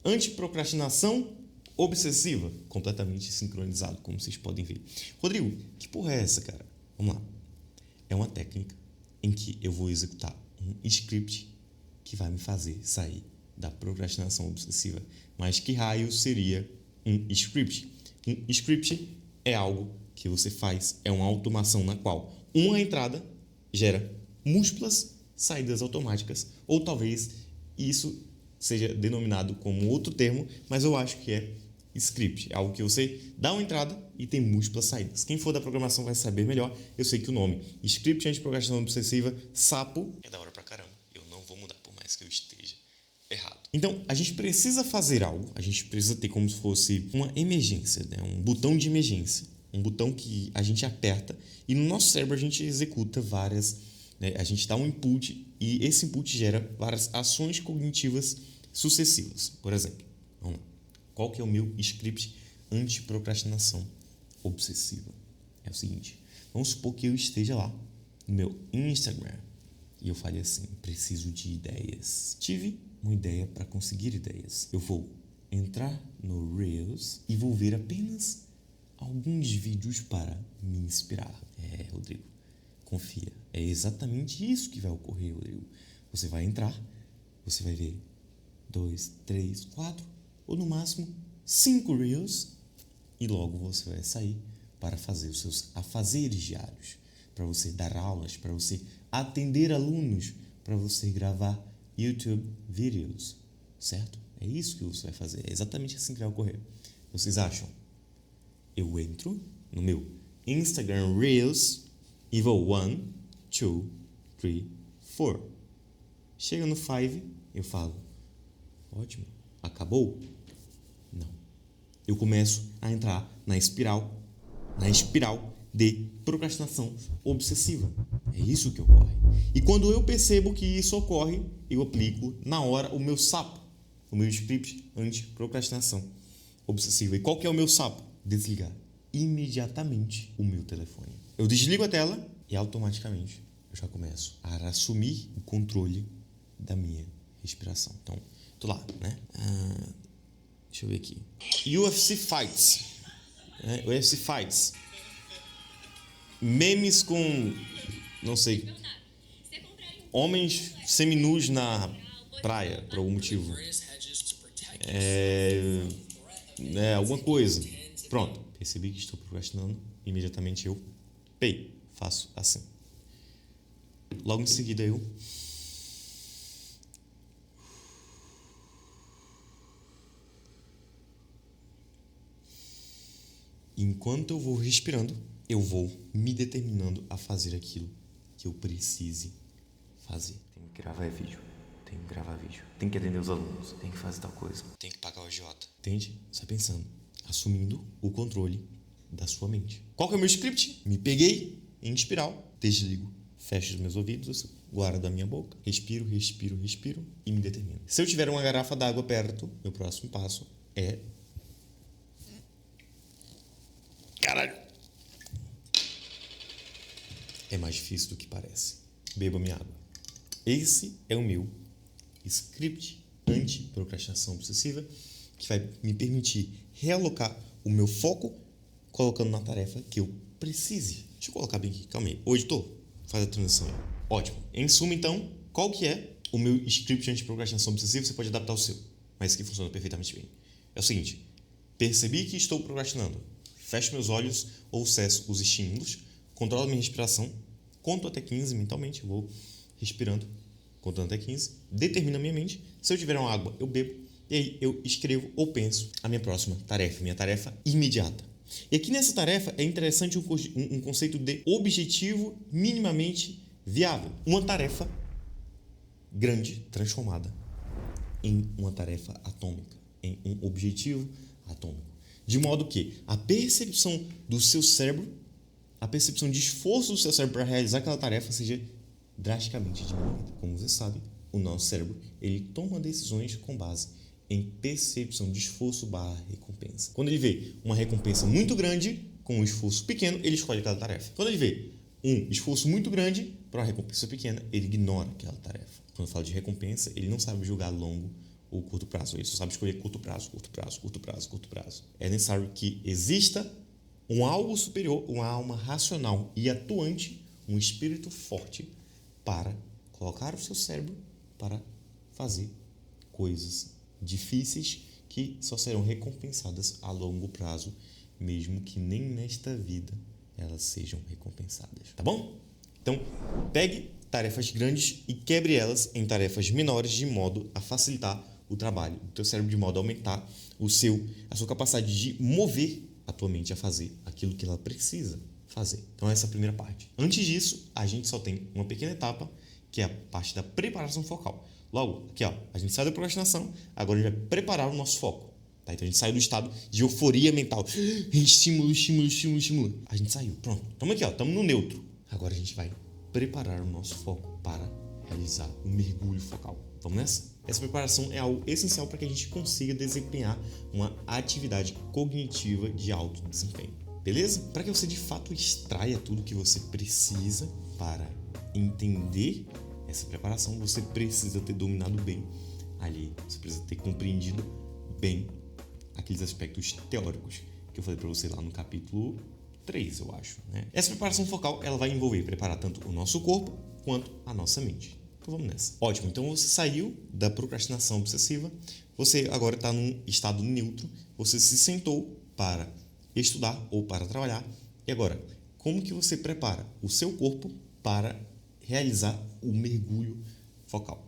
Antiprocrastinação Obsessiva, completamente sincronizado, como vocês podem ver. Rodrigo, que porra é essa, cara? Vamos lá. É uma técnica em que eu vou executar um script que vai me fazer sair da procrastinação obsessiva. Mas que raio seria um script? Um script é algo que você faz, é uma automação na qual uma entrada gera múltiplas saídas automáticas. Ou talvez isso seja denominado como outro termo, mas eu acho que é script. É algo que você dá uma entrada e tem múltiplas saídas. Quem for da programação vai saber melhor. Eu sei que o nome Script Antiprocrastinação Obsessiva, SAPO, é da hora pra caramba. Eu não vou mudar por mais que eu esteja errado. Então, a gente precisa fazer algo. A gente precisa ter como se fosse uma emergência, né? Um botão de emergência. Um botão que a gente aperta e no nosso cérebro a gente executa várias, né? A gente dá um input e esse input gera várias ações cognitivas sucessivas. Por exemplo, vamos lá. Qual que é o meu script antiprocrastinação obsessiva? É o seguinte, vamos supor que eu esteja lá no meu Instagram e eu fale assim: preciso de ideias. Tive uma ideia para conseguir ideias. Eu vou entrar no Reels e vou ver apenas alguns vídeos para me inspirar. Rodrigo, confia. É exatamente isso que vai ocorrer, Rodrigo. Você vai entrar, você vai ver 2, 3, 4 ou no máximo 5 Reels e logo você vai sair para fazer os seus afazeres diários, para você dar aulas, para você atender alunos, para você gravar YouTube vídeos, certo? É isso que você vai fazer, é exatamente assim que vai ocorrer. Vocês acham? Eu entro no meu Instagram Reels e vou 1, 2, 3, 4. Chega no 5, eu falo, ótimo, acabou? Não. Eu começo a entrar na espiral de procrastinação obsessiva. É isso que ocorre. E quando eu percebo que isso ocorre, eu aplico na hora o meu SAP, o meu script anti-procrastinação obsessiva. E qual que é o meu SAP? Desligar imediatamente o meu telefone. Eu desligo a tela e automaticamente eu já começo a assumir o controle da minha respiração. Então, tô lá, né? Deixa eu ver aqui. UFC Fights. UFC Fights. Memes com, não sei, homens seminus na praia, por algum motivo. Alguma coisa. Pronto. Percebi que estou procrastinando. Imediatamente eu faço assim. Logo em seguida eu enquanto eu vou respirando, eu vou me determinando a fazer aquilo que eu precise fazer. Tem que gravar vídeo, tem que atender os alunos, tem que fazer tal coisa, tem que pagar o agiota. Entende? Você vai pensando, assumindo o controle da sua mente. Qual que é o meu script? Me peguei em espiral, desligo, fecho os meus ouvidos, guardo a minha boca, respiro e me determino. Se eu tiver uma garrafa d'água perto, meu próximo passo é... Caralho! É mais difícil do que parece. Beba minha água. Esse é o meu script anti-procrastinação obsessiva que vai me permitir realocar o meu foco colocando na tarefa que eu precise. Deixa eu colocar bem aqui. Calma aí. Ô, editor, faz a transição aí. Ótimo. Em suma, então, qual que é o meu script anti-procrastinação obsessiva? Você pode adaptar o seu, mas que funciona perfeitamente bem. É o seguinte. Percebi que estou procrastinando. Fecho meus olhos ou cesso os estímulos, controlo minha respiração, conto até 15 mentalmente, vou respirando, contando até 15, determino a minha mente, se eu tiver uma água, eu bebo, e aí eu escrevo ou penso a minha próxima tarefa, minha tarefa imediata. E aqui nessa tarefa é interessante um conceito de objetivo minimamente viável. Uma tarefa grande transformada em uma tarefa atômica, em um objetivo atômico. De modo que a percepção do seu cérebro, a percepção de esforço do seu cérebro para realizar aquela tarefa seja drasticamente diminuída. Como você sabe, o nosso cérebro ele toma decisões com base em percepção de esforço / recompensa. Quando ele vê uma recompensa muito grande com um esforço pequeno, ele escolhe aquela tarefa. Quando ele vê um esforço muito grande para uma recompensa pequena, ele ignora aquela tarefa. Quando eu falo de recompensa, ele não sabe julgar longo ou curto prazo. Ele só sabe escolher curto prazo. É necessário que exista um algo superior, uma alma racional e atuante, um espírito forte para colocar o seu cérebro para fazer coisas difíceis que só serão recompensadas a longo prazo, mesmo que nem nesta vida elas sejam recompensadas. Tá bom? Então, pegue tarefas grandes e quebre elas em tarefas menores de modo a facilitar o trabalho do teu cérebro, de modo a aumentar a sua capacidade de mover a tua mente a fazer aquilo que ela precisa fazer. Então essa é a primeira parte. Antes disso, a gente só tem uma pequena etapa, que é a parte da preparação focal. Logo, aqui ó, a gente sai da procrastinação, agora a gente vai preparar o nosso foco. Tá? Então a gente sai do estado de euforia mental. Estímulo. A gente saiu, pronto. Estamos aqui, ó, estamos no neutro. Agora a gente vai preparar o nosso foco para realizar o mergulho focal. Vamos nessa? Essa preparação é algo essencial para que a gente consiga desempenhar uma atividade cognitiva de alto desempenho. Beleza? Para que você de fato extraia tudo que você precisa para entender essa preparação, você precisa ter dominado bem ali, você precisa ter compreendido bem aqueles aspectos teóricos que eu falei para você lá no capítulo 3, eu acho, né? Essa preparação focal, ela vai envolver preparar tanto o nosso corpo quanto a nossa mente. Então vamos nessa. Ótimo, então você saiu da procrastinação obsessiva, você agora está num estado neutro, você se sentou para estudar ou para trabalhar E agora, como que você prepara o seu corpo para realizar o mergulho focal?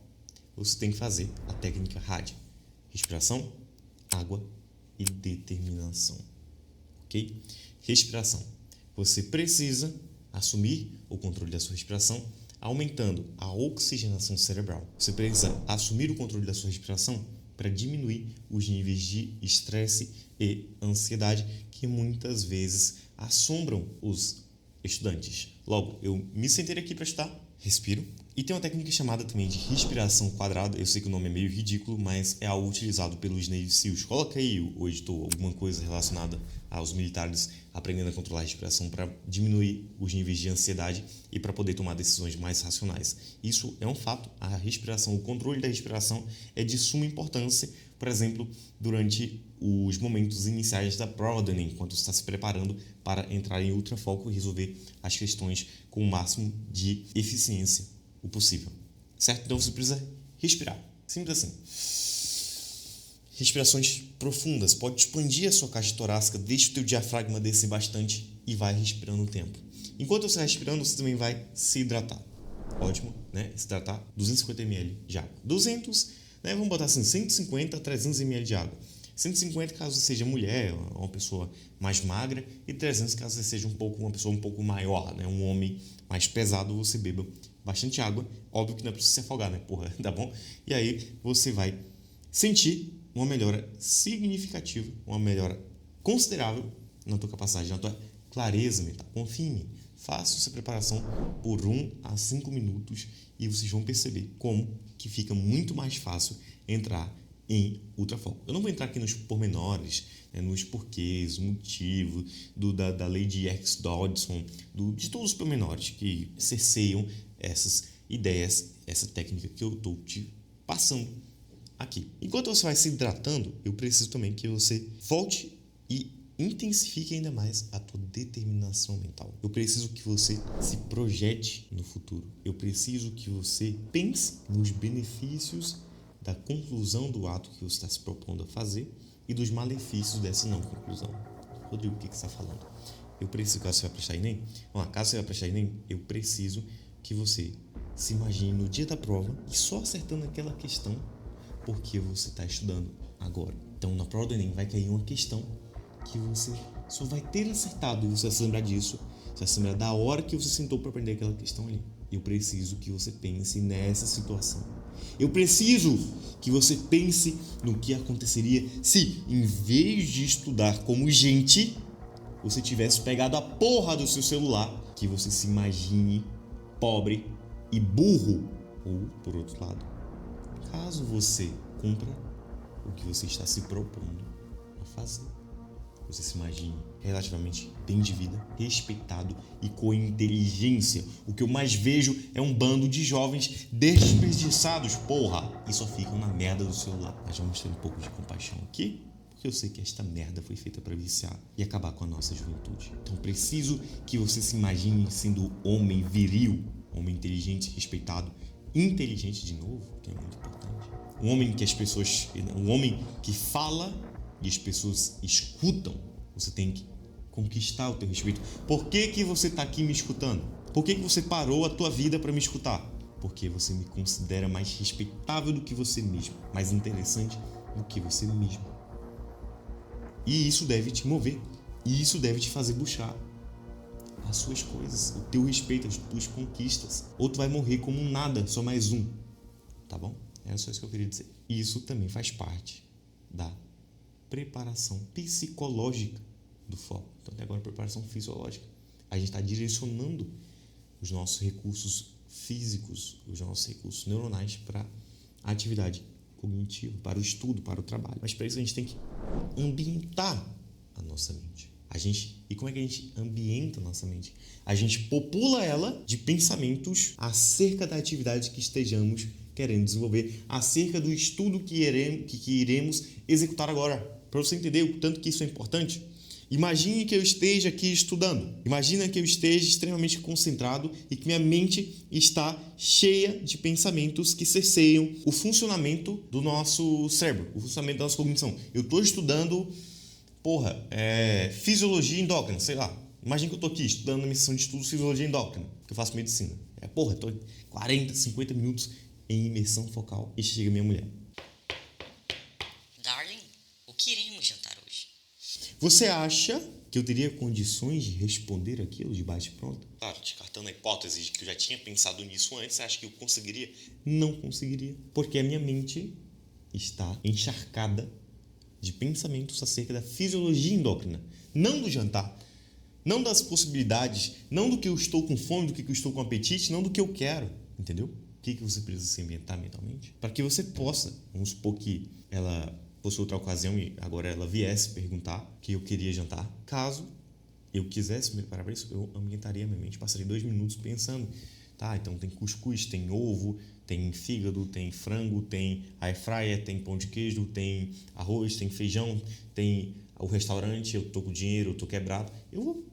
Você tem que fazer a técnica RAD: respiração, água e determinação. Ok? Respiração. Você precisa assumir o controle da sua respiração, aumentando a oxigenação cerebral. Você precisa assumir o controle da sua respiração para diminuir os níveis de estresse e ansiedade que muitas vezes assombram os estudantes. Logo, eu me sentei aqui para estudar, respiro. E tem uma técnica chamada também de respiração quadrada. Eu sei que o nome é meio ridículo, mas é algo utilizado pelos Navy SEALs. Coloca aí, o editor, alguma coisa relacionada aos militares aprendendo a controlar a respiração para diminuir os níveis de ansiedade e para poder tomar decisões mais racionais. Isso é um fato. A respiração, o controle da respiração é de suma importância, por exemplo, durante os momentos iniciais da prova do Enem, enquanto você está se preparando para entrar em ultrafoco e resolver as questões com o máximo de eficiência o possível, certo? Então você precisa respirar, simples assim. Respirações profundas, pode expandir a sua caixa torácica, deixa o teu diafragma descer bastante e vai respirando o tempo. Enquanto você vai respirando, você também vai se hidratar. Ótimo, né? Se hidratar 250 ml de água. 200, né? Vamos botar assim, 150 a 300 ml de água. 150 caso você seja mulher, uma pessoa mais magra, e 300 caso você seja uma pessoa um pouco maior, né? Um homem mais pesado, você beba bastante água. Óbvio que não é para você se afogar, né? Porra, tá bom? E aí você vai sentir uma melhora significativa, uma melhora considerável na tua capacidade, na tua clareza mental. Confie em mim. Faça essa preparação por 1 a 5 minutos e vocês vão perceber como que fica muito mais fácil entrar em ultrafoco. Eu não vou entrar aqui nos pormenores, né, nos porquês, o motivo da lei de X-Dodson, de todos os pormenores que cerceiam essas ideias, essa técnica que eu estou te passando aqui. Enquanto você vai se hidratando, eu preciso também que você volte e intensifique ainda mais a tua determinação mental. Eu preciso que você se projete no futuro. Eu preciso que você pense nos benefícios da conclusão do ato que você está se propondo a fazer e dos malefícios dessa não conclusão. Rodrigo, o que você está falando? Eu preciso, caso você vai prestar Enem, caso você vai prestar Enem, eu preciso que você se imagine no dia da prova e só acertando aquela questão porque você está estudando agora. Então, na prova do Enem vai cair uma questão que você só vai ter acertado e você vai se lembrar disso, você vai se lembrar da hora que você sentou para aprender aquela questão ali. Eu preciso que você pense nessa situação. Eu preciso que você pense no que aconteceria se, em vez de estudar como gente, você tivesse pegado a porra do seu celular, que você se imagine pobre e burro. Ou, por outro lado, caso você cumpra o que você está se propondo a fazer, você se imagine relativamente bem de vida, respeitado e com inteligência. O que eu mais vejo é um bando de jovens desperdiçados, porra, e só ficam na merda do celular. Mas vamos ter um pouco de compaixão aqui, porque eu sei que esta merda foi feita para viciar e acabar com a nossa juventude. Então preciso que você se imagine sendo homem viril, homem inteligente, respeitado, inteligente de novo, que é muito importante. Um homem que fala e as pessoas escutam. Você tem que conquistar o teu respeito. Por que você está aqui me escutando? Por que você parou a tua vida para me escutar? Porque você me considera mais respeitável do que você mesmo, mais interessante do que você mesmo. E isso deve te mover. E isso deve te fazer buscar as suas coisas, o teu respeito, as tuas conquistas. Ou tu vai morrer como um nada, só mais um. Tá bom? É só isso que eu queria dizer. E isso também faz parte da preparação psicológica do foco. Então, até agora, preparação fisiológica. A gente está direcionando os nossos recursos físicos, os nossos recursos neuronais para a atividade cognitiva, para o estudo, para o trabalho. Mas para isso a gente tem que ambientar a nossa mente. E como é que a gente ambienta a nossa mente? A gente popula ela de pensamentos acerca da atividade que estejamos querendo desenvolver, acerca do estudo que iremos executar agora. Para você entender o tanto que isso é importante, imagine que eu esteja aqui estudando. Imagina que eu esteja extremamente concentrado e que minha mente está cheia de pensamentos que cerceiam o funcionamento do nosso cérebro, o funcionamento da nossa cognição. Eu estou estudando, fisiologia endócrina, sei lá. Imagina que eu tô aqui estudando na minha sessão de estudo Fisiologia Endócrina, que eu faço medicina. Porra, tô 40, 50 minutos em imersão focal e chega minha mulher. Darling, o que iremos jantar hoje? Você acha que eu teria condições de responder aquilo de bate-pronto? Claro, descartando a hipótese de que eu já tinha pensado nisso antes, você acha que eu conseguiria? Não conseguiria, porque a minha mente está encharcada de pensamentos acerca da fisiologia endócrina, não do jantar, não das possibilidades, não do que eu estou com fome, do que eu estou com apetite, não do que eu quero, entendeu? O que você precisa se ambientar mentalmente? Para que você possa, vamos supor que ela fosse outra ocasião e agora ela viesse perguntar o que eu queria jantar. Caso eu quisesse me preparar para isso, eu ambientaria minha mente, passaria 2 minutos pensando, tá, então tem cuscuz, tem ovo, tem fígado, tem frango, tem air fryer, tem pão de queijo, tem arroz, tem feijão, tem o restaurante, eu tô com dinheiro, eu tô quebrado.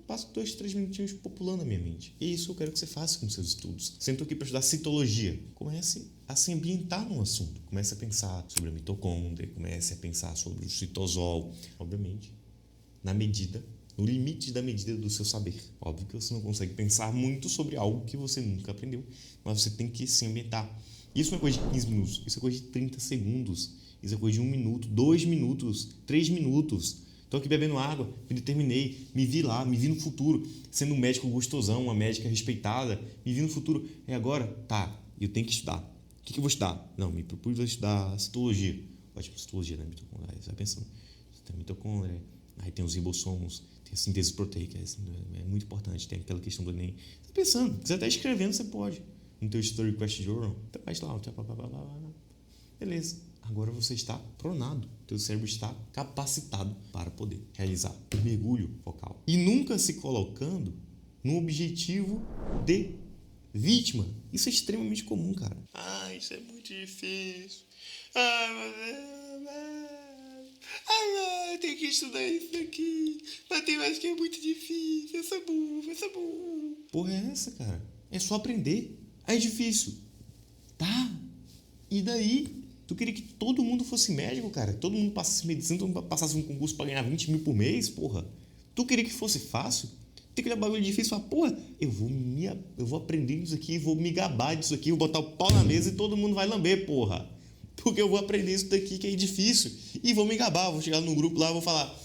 Passo 2, 3 minutinhos populando a minha mente. E isso eu quero que você faça com seus estudos. Sento aqui para estudar citologia. Comece a se ambientar no assunto. Comece a pensar sobre a mitocôndria, comece a pensar sobre o citosol. Obviamente, no limite da medida do seu saber. Óbvio que você não consegue pensar muito sobre algo que você nunca aprendeu, mas você tem que se ambientar. Isso não é coisa de 15 minutos, isso é coisa de 30 segundos. Isso é coisa de 1 minuto, 2 minutos, 3 minutos. Estou aqui bebendo água, terminei, me vi lá, me vi no futuro, sendo um médico gostosão, uma médica respeitada, me vi no futuro. É agora? Tá, eu tenho que estudar. O que eu vou estudar? Não, me propus a estudar citologia. Ótimo, citologia, né? Mitocôndria. Aí você vai pensando, tem mitocôndria, aí tem os ribossomos, tem a síntese proteica, é muito importante, tem aquela questão do Enem. Você está pensando, se você está escrevendo, você pode. No teu Story Quest Journal, então faz lá, beleza. Agora você está pronado, teu cérebro está capacitado para poder realizar o mergulho focal. E nunca se colocando no objetivo de vítima. Isso é extremamente comum, cara. Isso é muito difícil. Eu tenho que estudar isso daqui. Matemática é muito difícil. Eu sou burro. Porra é essa, cara? É só aprender. É difícil. Tá. E daí? Tu queria que todo mundo fosse médico, cara? Todo mundo passasse medicina, todo mundo passasse um concurso pra ganhar 20 mil por mês, porra? Tu queria que fosse fácil? Tem que olhar bagulho difícil e falar, porra, eu vou aprender isso aqui, vou me gabar disso aqui, vou botar o pau na mesa e todo mundo vai lamber, porra. Porque eu vou aprender isso daqui que é difícil e vou me gabar, vou chegar num grupo lá e vou falar,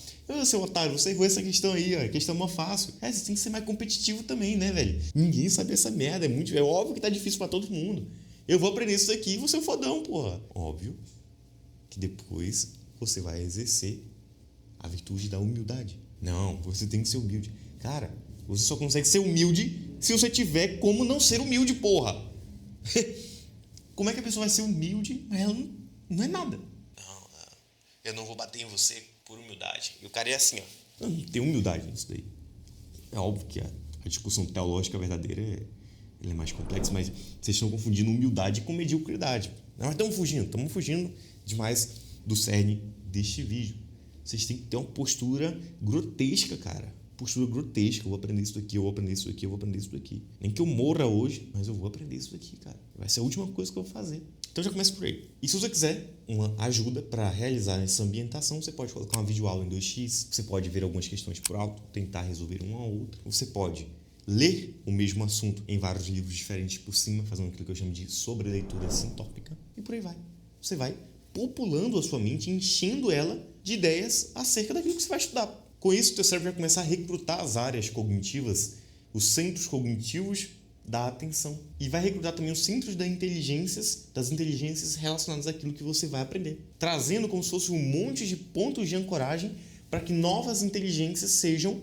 seu otário, você errou essa questão aí, ó, questão mó fácil. Você tem que ser mais competitivo também, né, velho? Ninguém sabe essa merda, é óbvio que tá difícil pra todo mundo. Eu vou aprender isso daqui e vou ser um fodão, porra. Óbvio que depois você vai exercer a virtude da humildade. Não, você tem que ser humilde. Cara, você só consegue ser humilde se você tiver como não ser humilde, porra. Como é que a pessoa vai ser humilde, mas ela não é nada? Não, eu não vou bater em você por humildade. E o cara é assim, ó. Não tem humildade nisso daí. É óbvio que a discussão teológica verdadeira ele é mais complexo, mas vocês estão confundindo humildade com mediocridade. Nós estamos fugindo demais do cerne deste vídeo. Vocês têm que ter uma postura grotesca, cara. Postura grotesca. Eu vou aprender isso daqui, eu vou aprender isso daqui, eu vou aprender isso daqui. Nem que eu morra hoje, mas eu vou aprender isso daqui, cara. Vai ser a última coisa que eu vou fazer. Então já começa por aí. E se você quiser uma ajuda para realizar essa ambientação, você pode colocar uma videoaula em 2x, você pode ver algumas questões por alto, tentar resolver uma ou outra. Você pode ler o mesmo assunto em vários livros diferentes por cima, fazendo aquilo que eu chamo de sobreleitura sintópica, e por aí vai. Você vai populando a sua mente, enchendo ela de ideias acerca daquilo que você vai estudar. Com isso, o teu cérebro vai começar a recrutar as áreas cognitivas, os centros cognitivos da atenção. E vai recrutar também os centros das inteligências relacionadas àquilo que você vai aprender. Trazendo como se fosse um monte de pontos de ancoragem para que novas inteligências sejam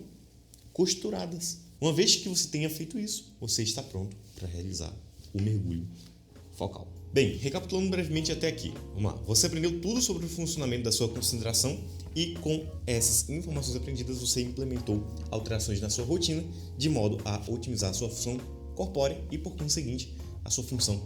costuradas. Uma vez que você tenha feito isso, você está pronto para realizar o mergulho focal. Bem, recapitulando brevemente até aqui. Vamos lá. Você aprendeu tudo sobre o funcionamento da sua concentração e com essas informações aprendidas você implementou alterações na sua rotina de modo a otimizar a sua função corpórea e, por conseguinte, a sua função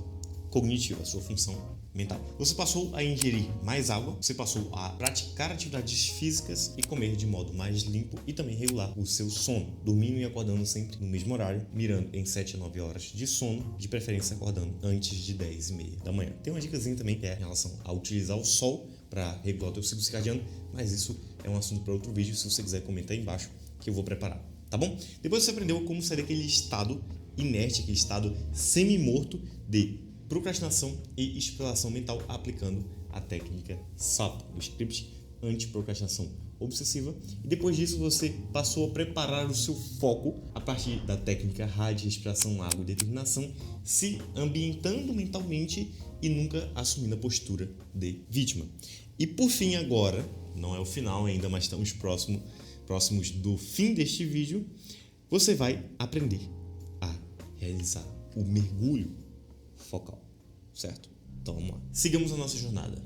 cognitiva, a sua função mental. Você passou a ingerir mais água, você passou a praticar atividades físicas e comer de modo mais limpo e também regular o seu sono, dormindo e acordando sempre no mesmo horário, mirando em 7 a 9 horas de sono, de preferência acordando antes de 10h30 da manhã. Tem uma dicasinha também que é em relação a utilizar o sol para regular o teu ciclo circadiano, mas isso é um assunto para outro vídeo, se você quiser comentar aí embaixo que eu vou preparar. Tá tá bom? Depois você aprendeu como sair daquele estado inerte, aquele estado semi-morto de procrastinação e exploração mental aplicando a técnica SAP, o Script Anti-Procrastinação Obsessiva. E depois disso você passou a preparar o seu foco a partir da técnica RAD, respiração, água e determinação, se ambientando mentalmente e nunca assumindo a postura de vítima. E por fim agora, não é o final ainda, mas estamos próximos do fim deste vídeo, você vai aprender a realizar o mergulho focal, certo? Então vamos lá. Sigamos a nossa jornada.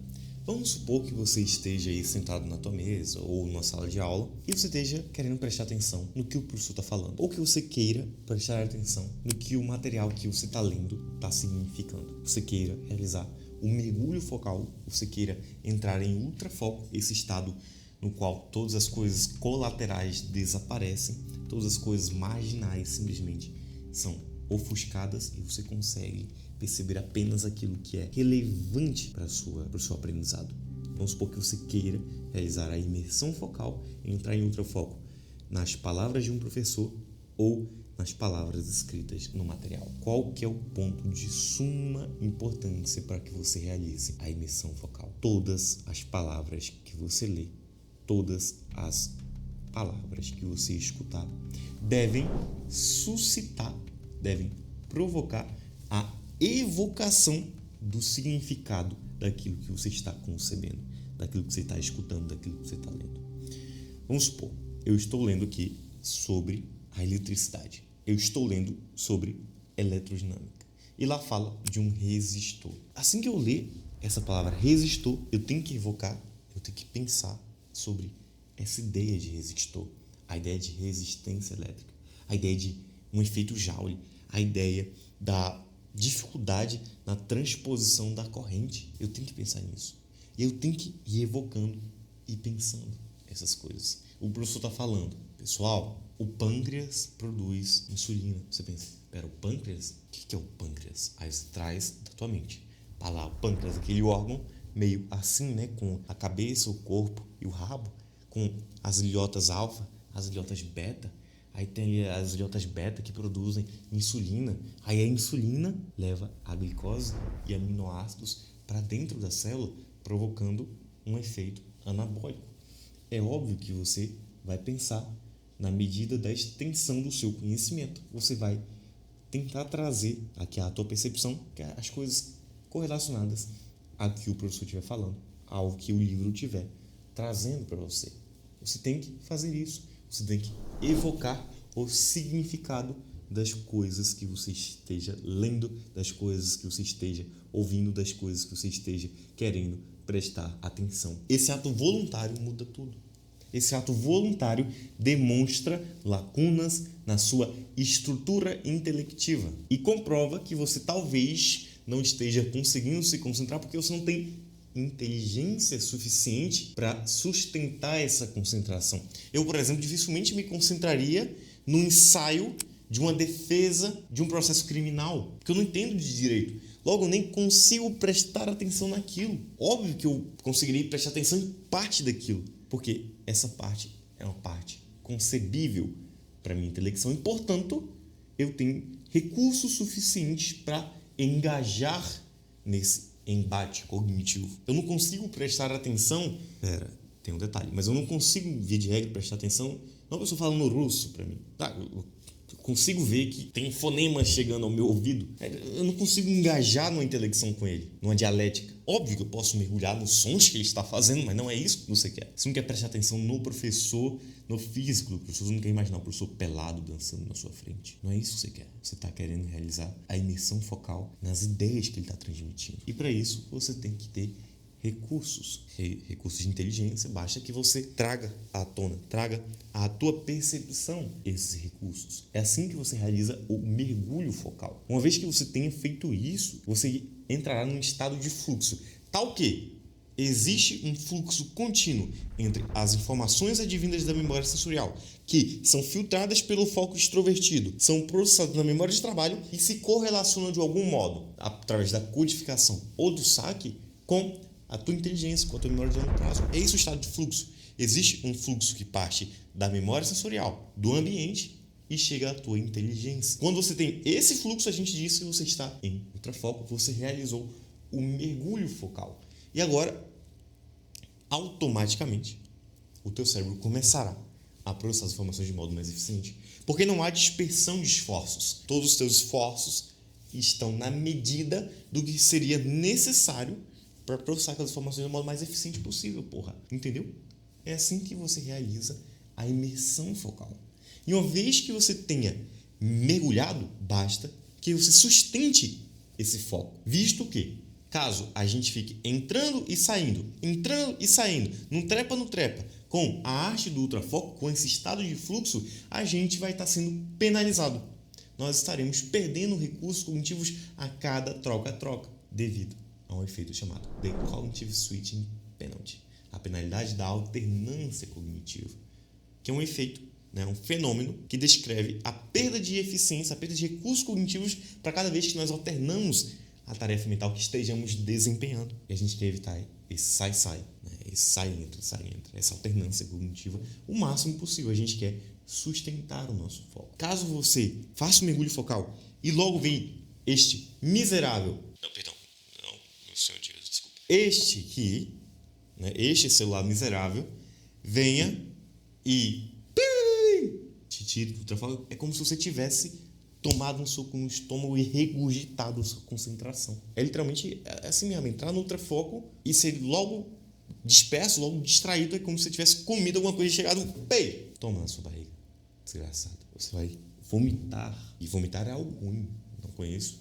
Vamos supor que você esteja aí sentado na tua mesa ou numa sala de aula e você esteja querendo prestar atenção no que o professor está falando, ou que você queira prestar atenção no que o material que você está lendo está significando. Você queira realizar o mergulho focal, você queira entrar em ultrafoco, esse estado no qual todas as coisas colaterais desaparecem, todas as coisas marginais simplesmente são ofuscadas e você consegue perceber apenas aquilo que é relevante para o seu aprendizado. Vamos supor que você queira realizar a imersão focal, entrar em ultrafoco nas palavras de um professor ou nas palavras escritas no material. Qual que é o ponto de suma importância para que você realize a imersão focal? Todas as palavras que você lê, todas as palavras que você escutar devem suscitar, devem provocar a evocação do significado daquilo que você está concebendo, daquilo que você está escutando, daquilo que você está lendo. Vamos supor, eu estou lendo aqui sobre a eletricidade. Eu estou lendo sobre eletrodinâmica. E lá fala de um resistor. Assim que eu ler essa palavra resistor, eu tenho que evocar, eu tenho que pensar sobre essa ideia de resistor, a ideia de resistência elétrica, a ideia de um efeito Joule, a ideia da dificuldade na transposição da corrente. Eu tenho que pensar nisso. E eu tenho que ir evocando e pensando essas coisas. O professor está falando, pessoal, o pâncreas produz insulina. Você pensa, espera, o pâncreas? O que é o pâncreas? Aí você traz da tua mente. Para lá, o pâncreas, aquele órgão meio assim, né? Com a cabeça, o corpo e o rabo, com as ilhotas alfa, as ilhotas beta. Aí tem as ilhotas beta que produzem insulina. Aí a insulina leva a glicose e aminoácidos para dentro da célula, provocando um efeito anabólico. É óbvio que você vai pensar na medida da extensão do seu conhecimento. Você vai tentar trazer aqui a tua percepção, que é as coisas correlacionadas ao que o professor estiver falando, ao que o livro estiver trazendo para você. Você tem que fazer isso. Você tem que evocar o significado das coisas que você esteja lendo, das coisas que você esteja ouvindo, das coisas que você esteja querendo prestar atenção. Esse ato voluntário muda tudo. Esse ato voluntário demonstra lacunas na sua estrutura intelectiva e comprova que você talvez não esteja conseguindo se concentrar porque você não tem inteligência suficiente para sustentar essa concentração. Eu, por exemplo, dificilmente me concentraria no ensaio de uma defesa de um processo criminal, porque eu não entendo de direito. Logo, eu nem consigo prestar atenção naquilo. Óbvio que eu conseguiria prestar atenção em parte daquilo, porque essa parte é uma parte concebível para minha intelecção e, portanto, eu tenho recursos suficientes para engajar nesse embate cognitivo. Eu não consigo prestar atenção... Tem um detalhe, mas eu não consigo, via de regra, prestar atenção uma pessoa falando russo para mim. Eu consigo ver que tem fonemas chegando ao meu ouvido. Eu não consigo engajar numa intelecção com ele, numa dialética. Óbvio que eu posso mergulhar nos sons que ele está fazendo, mas não é isso que você quer. Você não quer prestar atenção no professor, no físico do professor. Você não quer imaginar o professor pelado dançando na sua frente. Não é isso que você quer. Você está querendo realizar a imersão focal nas ideias que ele está transmitindo. E para isso, você tem que ter recursos de inteligência. Basta que você traga à tona, traga à tua percepção esses recursos. É assim que você realiza o mergulho focal. Uma vez que você tenha feito isso, você entrará num estado de fluxo, tal que existe um fluxo contínuo entre as informações advindas da memória sensorial, que são filtradas pelo foco extrovertido, são processadas na memória de trabalho e se correlacionam de algum modo, através da codificação ou do saque, com a tua inteligência, com a tua memória de longo prazo. É isso o estado de fluxo. Existe um fluxo que parte da memória sensorial, do ambiente, e chega à tua inteligência. Quando você tem esse fluxo, a gente diz que você está em ultrafoco, você realizou o mergulho focal. E agora, automaticamente, o teu cérebro começará a processar as informações de modo mais eficiente, porque não há dispersão de esforços. Todos os teus esforços estão na medida do que seria necessário para processar aquelas informações do modo mais eficiente possível, porra. Entendeu? É assim que você realiza a imersão focal. E uma vez que você tenha mergulhado, basta que você sustente esse foco. Visto que, caso a gente fique entrando e saindo, não trepa, com a arte do ultrafoco, com esse estado de fluxo, a gente vai estar sendo penalizado. Nós estaremos perdendo recursos cognitivos a cada troca-troca, devido a um efeito chamado The Cognitive Switching Penalty, a penalidade da alternância cognitiva, que é um efeito, um fenômeno que descreve a perda de eficiência, a perda de recursos cognitivos para cada vez que nós alternamos a tarefa mental que estejamos desempenhando. E a gente quer evitar esse sai-sai, esse sai-entra, essa alternância cognitiva o máximo possível. A gente quer sustentar o nosso foco. Caso você faça um mergulho focal e logo vem este miserável... Não, senhor Deus, desculpa. Este celular miserável venha e te tire do ultrafoco. É como se você tivesse tomado um soco no estômago e regurgitado a sua concentração. É literalmente assim mesmo, entrar no ultrafoco e ser logo disperso, logo distraído, é como se você tivesse comido alguma coisa e chegado, toma na sua barriga, desgraçado. Você vai vomitar, e vomitar é algo ruim. Não conheço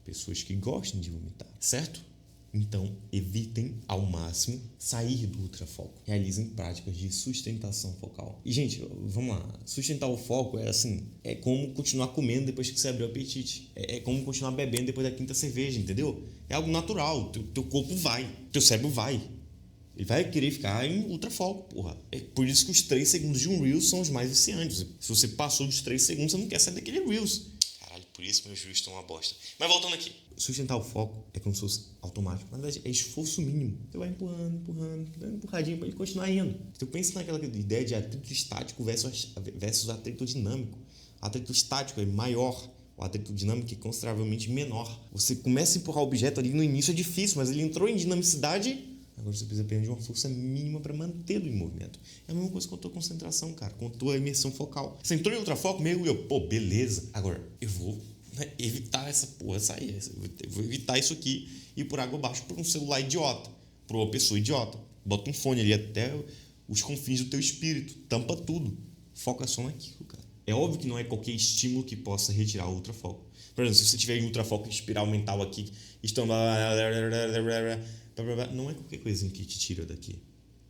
pessoas que gostem de vomitar, certo? Então, evitem ao máximo sair do ultrafoco. Realizem práticas de sustentação focal. E, gente, vamos lá. Sustentar o foco é como continuar comendo depois que você abriu o apetite. É como continuar bebendo depois da quinta cerveja, entendeu? É algo natural. Teu corpo vai. Teu cérebro vai. Ele vai querer ficar em ultrafoco, porra. É por isso que os 3 segundos de um Reels são os mais viciantes. Se você passou dos 3 segundos, você não quer sair daquele Reels. Caralho, por isso meus Reels estão uma bosta. Mas voltando aqui. Sustentar o foco é como se fosse automático. Na verdade, é esforço mínimo. Você vai dando empurradinho para ele continuar indo. Você pensa naquela ideia de atrito estático versus atrito dinâmico. O atrito estático é maior. O atrito dinâmico é consideravelmente menor. Você começa a empurrar o objeto ali no início, é difícil, mas ele entrou em dinamicidade. Agora você precisa apenas de uma força mínima para mantê-lo em movimento. É a mesma coisa com a tua concentração, cara. Com a tua imersão focal. Você entrou em ultrafoco, mergulhou. Beleza. Agora, eu vou evitar essa porra sair. Eu vou evitar isso aqui e ir por água abaixo por um celular idiota, por uma pessoa idiota. Bota um fone ali até os confins do teu espírito. Tampa tudo. Foca só naquilo, cara. É óbvio que não é qualquer estímulo que possa retirar o ultrafoco. Por exemplo, se você tiver em ultrafoco espiral mental aqui, não é qualquer coisinha que te tira daqui.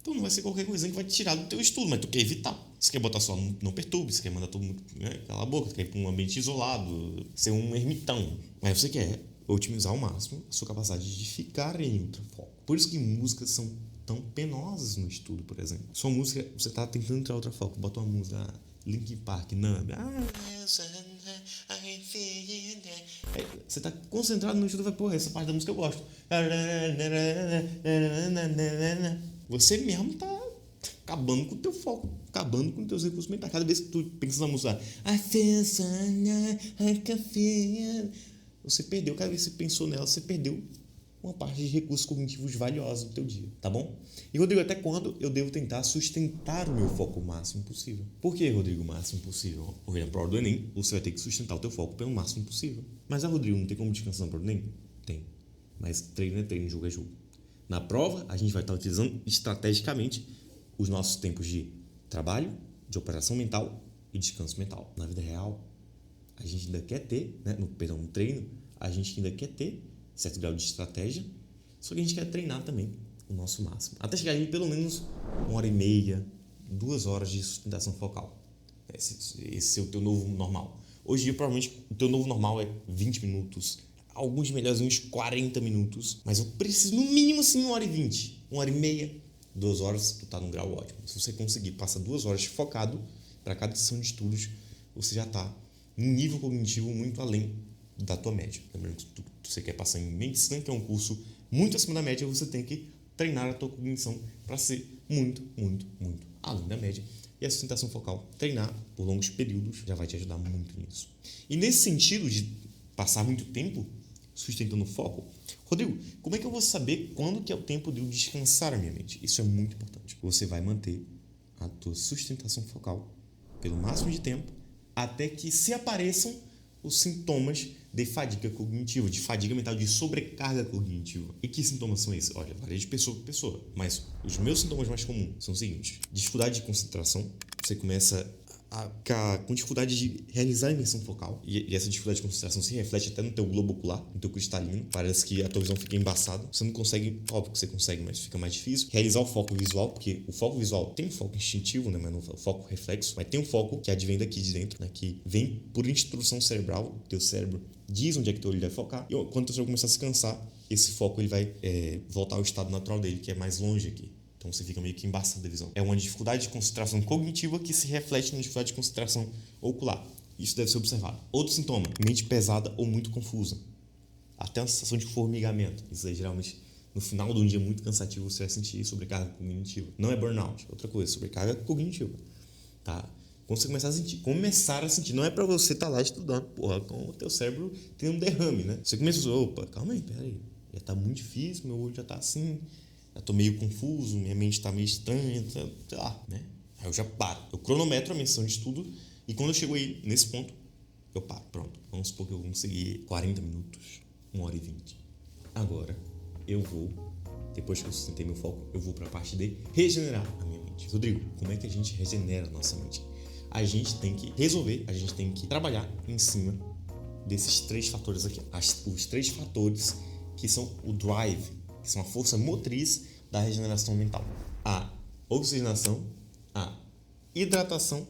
Então não vai ser qualquer coisinha que vai te tirar do teu estudo, mas tu quer evitar. Você quer botar só não perturbe, você quer mandar todo mundo calar a boca, você quer ir para um ambiente isolado, ser um ermitão. Mas você quer otimizar ao máximo a sua capacidade de ficar em ultrafoco. Por isso que músicas são tão penosas no estudo, por exemplo. Sua música, você está tentando entrar em ultrafoco, bota uma música Linkin Park, Numb. Você tá concentrado no estudo e vai, porra, essa parte da música eu gosto. Você mesmo tá acabando com o teu foco, acabando com os teus recursos mentais. Cada vez que tu pensa na música, você perdeu. Cada vez que você pensou nela, você perdeu uma parte de recursos cognitivos valiosos do teu dia, tá bom? E, Rodrigo, até quando eu devo tentar sustentar o meu foco o máximo possível? Por que, Rodrigo, o máximo possível? Porque na prova do Enem, você vai ter que sustentar o teu foco pelo máximo possível. Mas, Rodrigo, não tem como descansar na prova do Enem? Tem. Mas treino é treino, jogo é jogo. Na prova, a gente vai estar utilizando estrategicamente os nossos tempos de trabalho, de operação mental e descanso mental. Na vida real, a gente ainda quer ter, no treino, a gente ainda quer ter certo grau de estratégia, só que a gente quer treinar também o nosso máximo. Até chegar em pelo menos 1h30, 2 horas de sustentação focal. Esse é o teu novo normal. Hoje em dia, provavelmente, o teu novo normal é 20 minutos, alguns melhorzinhos 40 minutos, mas eu preciso no mínimo assim 1h20, 1h30, 2 horas, tu tá num grau ótimo. Se você conseguir passar 2 horas focado para cada sessão de estudos, você já tá em um nível cognitivo muito além da tua média. Lembrando que você quer passar em medicina, que é um curso muito acima da média, você tem que treinar a tua cognição para ser muito, muito, muito além da média. E a sustentação focal, treinar por longos períodos, já vai te ajudar muito nisso. E nesse sentido de passar muito tempo sustentando o foco, Rodrigo, como é que eu vou saber quando que é o tempo de eu descansar a minha mente? Isso é muito importante. Você vai manter a tua sustentação focal pelo máximo de tempo até que se apareçam os sintomas de fadiga cognitiva, de fadiga mental, de sobrecarga cognitiva. E que sintomas são esses? Olha, varia de pessoa para pessoa, mas os meus sintomas mais comuns são os seguintes: dificuldade de concentração, você começa a ficar com dificuldade de realizar a imersão focal, e essa dificuldade de concentração se reflete até no teu globo ocular, no teu cristalino, parece que a tua visão fica embaçada, você não consegue, óbvio que você consegue, mas fica mais difícil, realizar o foco visual, porque o foco visual tem um foco instintivo, né, mas não o foco reflexo, mas tem um foco que advém daqui de dentro, né, que vem por instrução cerebral, o teu cérebro diz onde é que teu olho deve focar, e quando o teu cérebro começar a se cansar, esse foco ele vai voltar ao estado natural dele, que é mais longe aqui. Então você fica meio que embaçado da visão. É uma dificuldade de concentração cognitiva que se reflete na dificuldade de concentração ocular. Isso deve ser observado. Outro sintoma: mente pesada ou muito confusa. Até uma sensação de formigamento. Isso aí geralmente no final de um dia muito cansativo você vai sentir sobrecarga cognitiva. Não é burnout, outra coisa, sobrecarga cognitiva. Tá? Quando você começar a sentir, não é pra você estar lá estudando, porra, com o teu cérebro tem um derrame, né? Você começa a opa, calma aí, peraí, já tá muito difícil, meu olho já tá assim, já tô meio confuso, minha mente tá meio estranha, sei lá, né? Aí eu já paro, eu cronometro a minha sessão de estudo e quando eu chego aí nesse ponto, eu paro, pronto. Vamos supor que eu consegui 40 minutos, 1h20. Agora, eu vou, depois que eu sustentei meu foco, eu vou pra parte de regenerar a minha mente. Rodrigo, como é que a gente regenera a nossa mente? A gente tem que resolver, a gente tem que trabalhar em cima desses 3 fatores aqui. Os 3 fatores que são o drive, que são a força motriz da regeneração mental. A oxigenação, a hidratação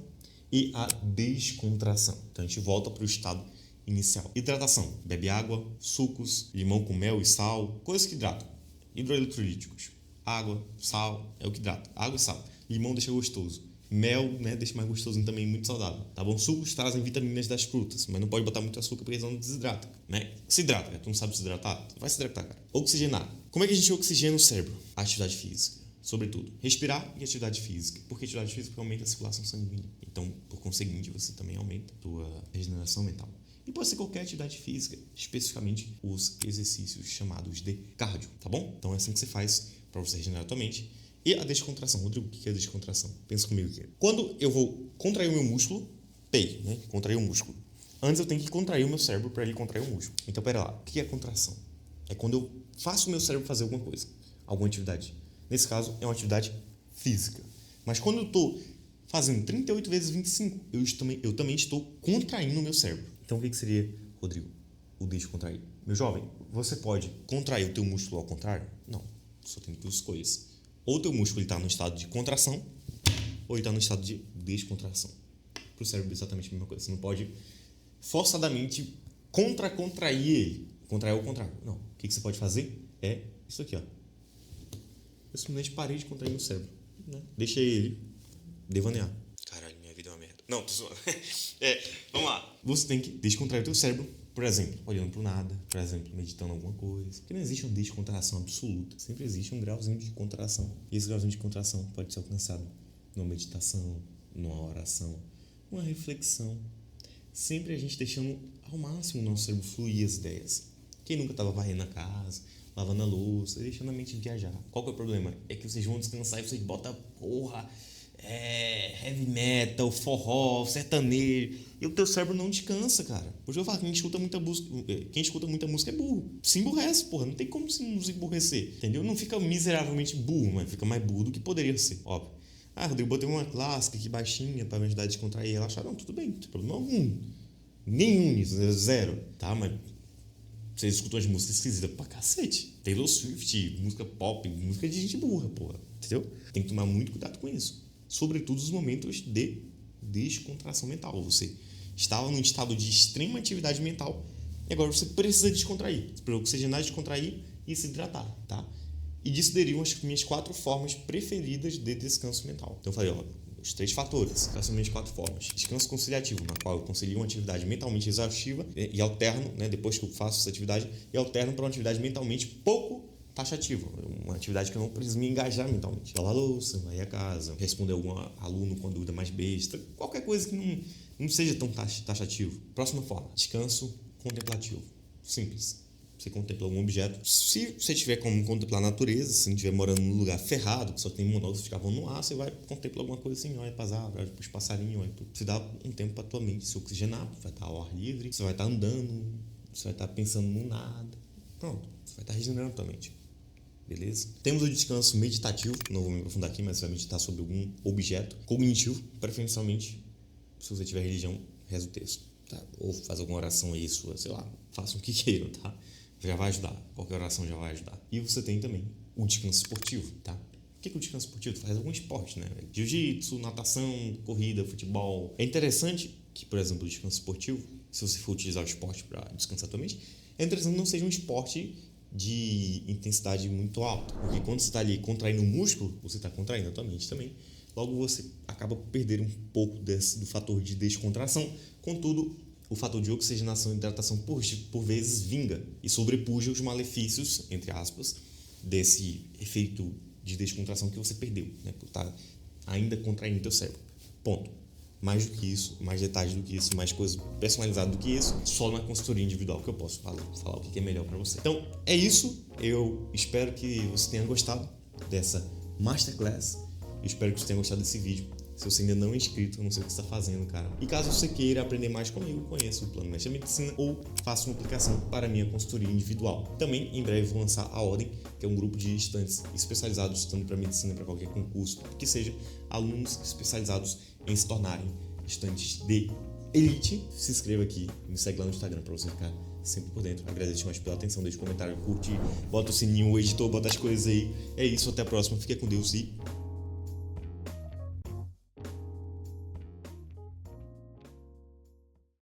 e a descontração. Então a gente volta para o estado inicial. Hidratação: bebe água, sucos, limão com mel e sal, coisas que hidratam. Hidroeletrolíticos: água, sal, é o que hidrata. Água e sal. Limão deixa gostoso. Mel, né, deixa mais gostoso também, muito saudável, tá bom? Sucos trazem vitaminas das frutas, mas não pode botar muito açúcar porque senão desidrata, né? Se hidrata, né? Tu não sabe se hidratar? Vai se hidratar, cara. Oxigenar. Como é que a gente oxigena o cérebro? Atividade física, sobretudo. Respirar e atividade física. Por que atividade física? Porque aumenta a circulação sanguínea. Então, por conseguinte, você também aumenta a tua regeneração mental. E pode ser qualquer atividade física, especificamente os exercícios chamados de cardio, tá bom? Então é assim que você faz para você regenerar a tua mente. E a descontração. Rodrigo, o que é a descontração? Pensa comigo aqui. Quando eu vou contrair o meu músculo, né? Contrair o músculo. Antes eu tenho que contrair o meu cérebro para ele contrair o músculo. Então, pera lá. O que é contração? É quando eu faço o meu cérebro fazer alguma coisa. Alguma atividade. Nesse caso, é uma atividade física. Mas quando eu estou fazendo 38 vezes 25, eu também estou contraindo o meu cérebro. Então, o que seria, Rodrigo, o descontrair? Meu jovem, você pode contrair o teu músculo ao contrário? Não. Só tem 2 coisas. Ou o teu músculo está no estado de contração, ou ele está no estado de descontração. Para o cérebro é exatamente a mesma coisa. Você não pode forçadamente contrair ele. Contrair ao contrário. Não. O que você pode fazer é isso aqui, ó. Eu simplesmente parei de contrair meu cérebro. Né? Deixei ele devanear. Caralho, minha vida é uma merda. Não, tô zoando. Vamos lá. Você tem que descontrair o teu cérebro. Por exemplo, olhando para o nada, por exemplo, meditando alguma coisa. Porque não existe uma descontração absoluta. Sempre existe um grauzinho de contração. E esse grauzinho de contração pode ser alcançado numa meditação, numa oração, uma reflexão. Sempre a gente deixando ao máximo o nosso cérebro fluir as ideias. Quem nunca estava varrendo a casa, lavando a louça, deixando a mente viajar? Qual que é o problema? É que vocês vão descansar e vocês botam heavy metal, forró, sertanejo, e o teu cérebro não descansa, cara. Por isso eu falo que quem escuta muita música é burro. Se emburrece, porra, não tem como se nos emburrecer, entendeu? Não fica miseravelmente burro, mas fica mais burro do que poderia ser, óbvio. Rodrigo, botei uma clássica aqui baixinha pra me ajudar a descontrair e relaxar. Não, tudo bem, não tem problema algum. Nenhum nisso, 0, tá? Mas vocês escutam as músicas esquisitas pra cacete. Taylor Swift, música pop, música de gente burra, porra, entendeu? Tem que tomar muito cuidado com isso. Sobretudo os momentos de descontração mental. Você estava num estado de extrema atividade mental e agora você precisa descontrair. Você precisa oxigenar, descontrair e se hidratar, tá? E disso derivam as minhas 4 formas preferidas de descanso mental. Então eu falei, os 3 fatores, essas são minhas 4 formas. Descanso conciliativo, na qual eu concilio uma atividade mentalmente exaustiva e alterno, né, depois que eu faço essa atividade, e alterno para uma atividade mentalmente pouco taxativo, uma atividade que eu não preciso me engajar mentalmente. Lavar louça, varrer a casa, responder algum aluno com a dúvida mais besta, qualquer coisa que não seja tão taxativo. Próxima forma, descanso contemplativo. Simples. Você contempla algum objeto. Se você tiver como contemplar a natureza, se não estiver morando num lugar ferrado, que só tem monóxido de carbono no ar, você vai contemplar alguma coisa assim, olha para as árvores, olha para os passarinhos, olha tudo. Você dá um tempo para tua mente se oxigenar, vai estar ao ar livre, você vai estar andando, você vai estar pensando no nada. Pronto, você vai estar regenerando tua mente. Beleza? Temos o descanso meditativo, não vou me aprofundar aqui, mas você vai meditar sobre algum objeto cognitivo, preferencialmente, se você tiver religião, reza o texto, tá? Ou faz alguma oração aí sua, sei lá, façam o que queiram, tá? Já vai ajudar, qualquer oração já vai ajudar. E você tem também o descanso esportivo, tá? O que é o descanso esportivo? Tu faz algum esporte, né? Jiu-jitsu, natação, corrida, futebol. É interessante que, por exemplo, o descanso esportivo, se você for utilizar o esporte para descansar tua mente, é interessante que não seja um esporte de intensidade muito alta, porque quando você está ali contraindo o músculo, você está contraindo a tua mente também, logo você acaba por perder um pouco do fator de descontração. Contudo, o fator de oxigenação e hidratação por vezes vinga e sobrepuja os malefícios, entre aspas, desse efeito de descontração que você perdeu, né, por estar ainda contraindo teu cérebro. Ponto. Mais do que isso, mais detalhes do que isso, mais coisa personalizada do que isso, só na consultoria individual que eu posso falar o que é melhor para você. Então, é isso. Eu espero que você tenha gostado dessa Masterclass. Eu espero que você tenha gostado desse vídeo. Se você ainda não é inscrito, eu não sei o que você está fazendo, cara. E caso você queira aprender mais comigo, conheça o Plano Mestre da Medicina ou faça uma aplicação para a minha consultoria individual. Também, em breve, vou lançar a Ordem, que é um grupo de estudantes especializados tanto para medicina, para qualquer concurso, que seja alunos especializados em se tornarem estudantes de elite. Se inscreva aqui, me segue lá no Instagram para você ficar sempre por dentro. Agradeço demais pela atenção, deixa o comentário, curte, bota o sininho, o editor, bota as coisas aí. É isso, até a próxima, fica com Deus e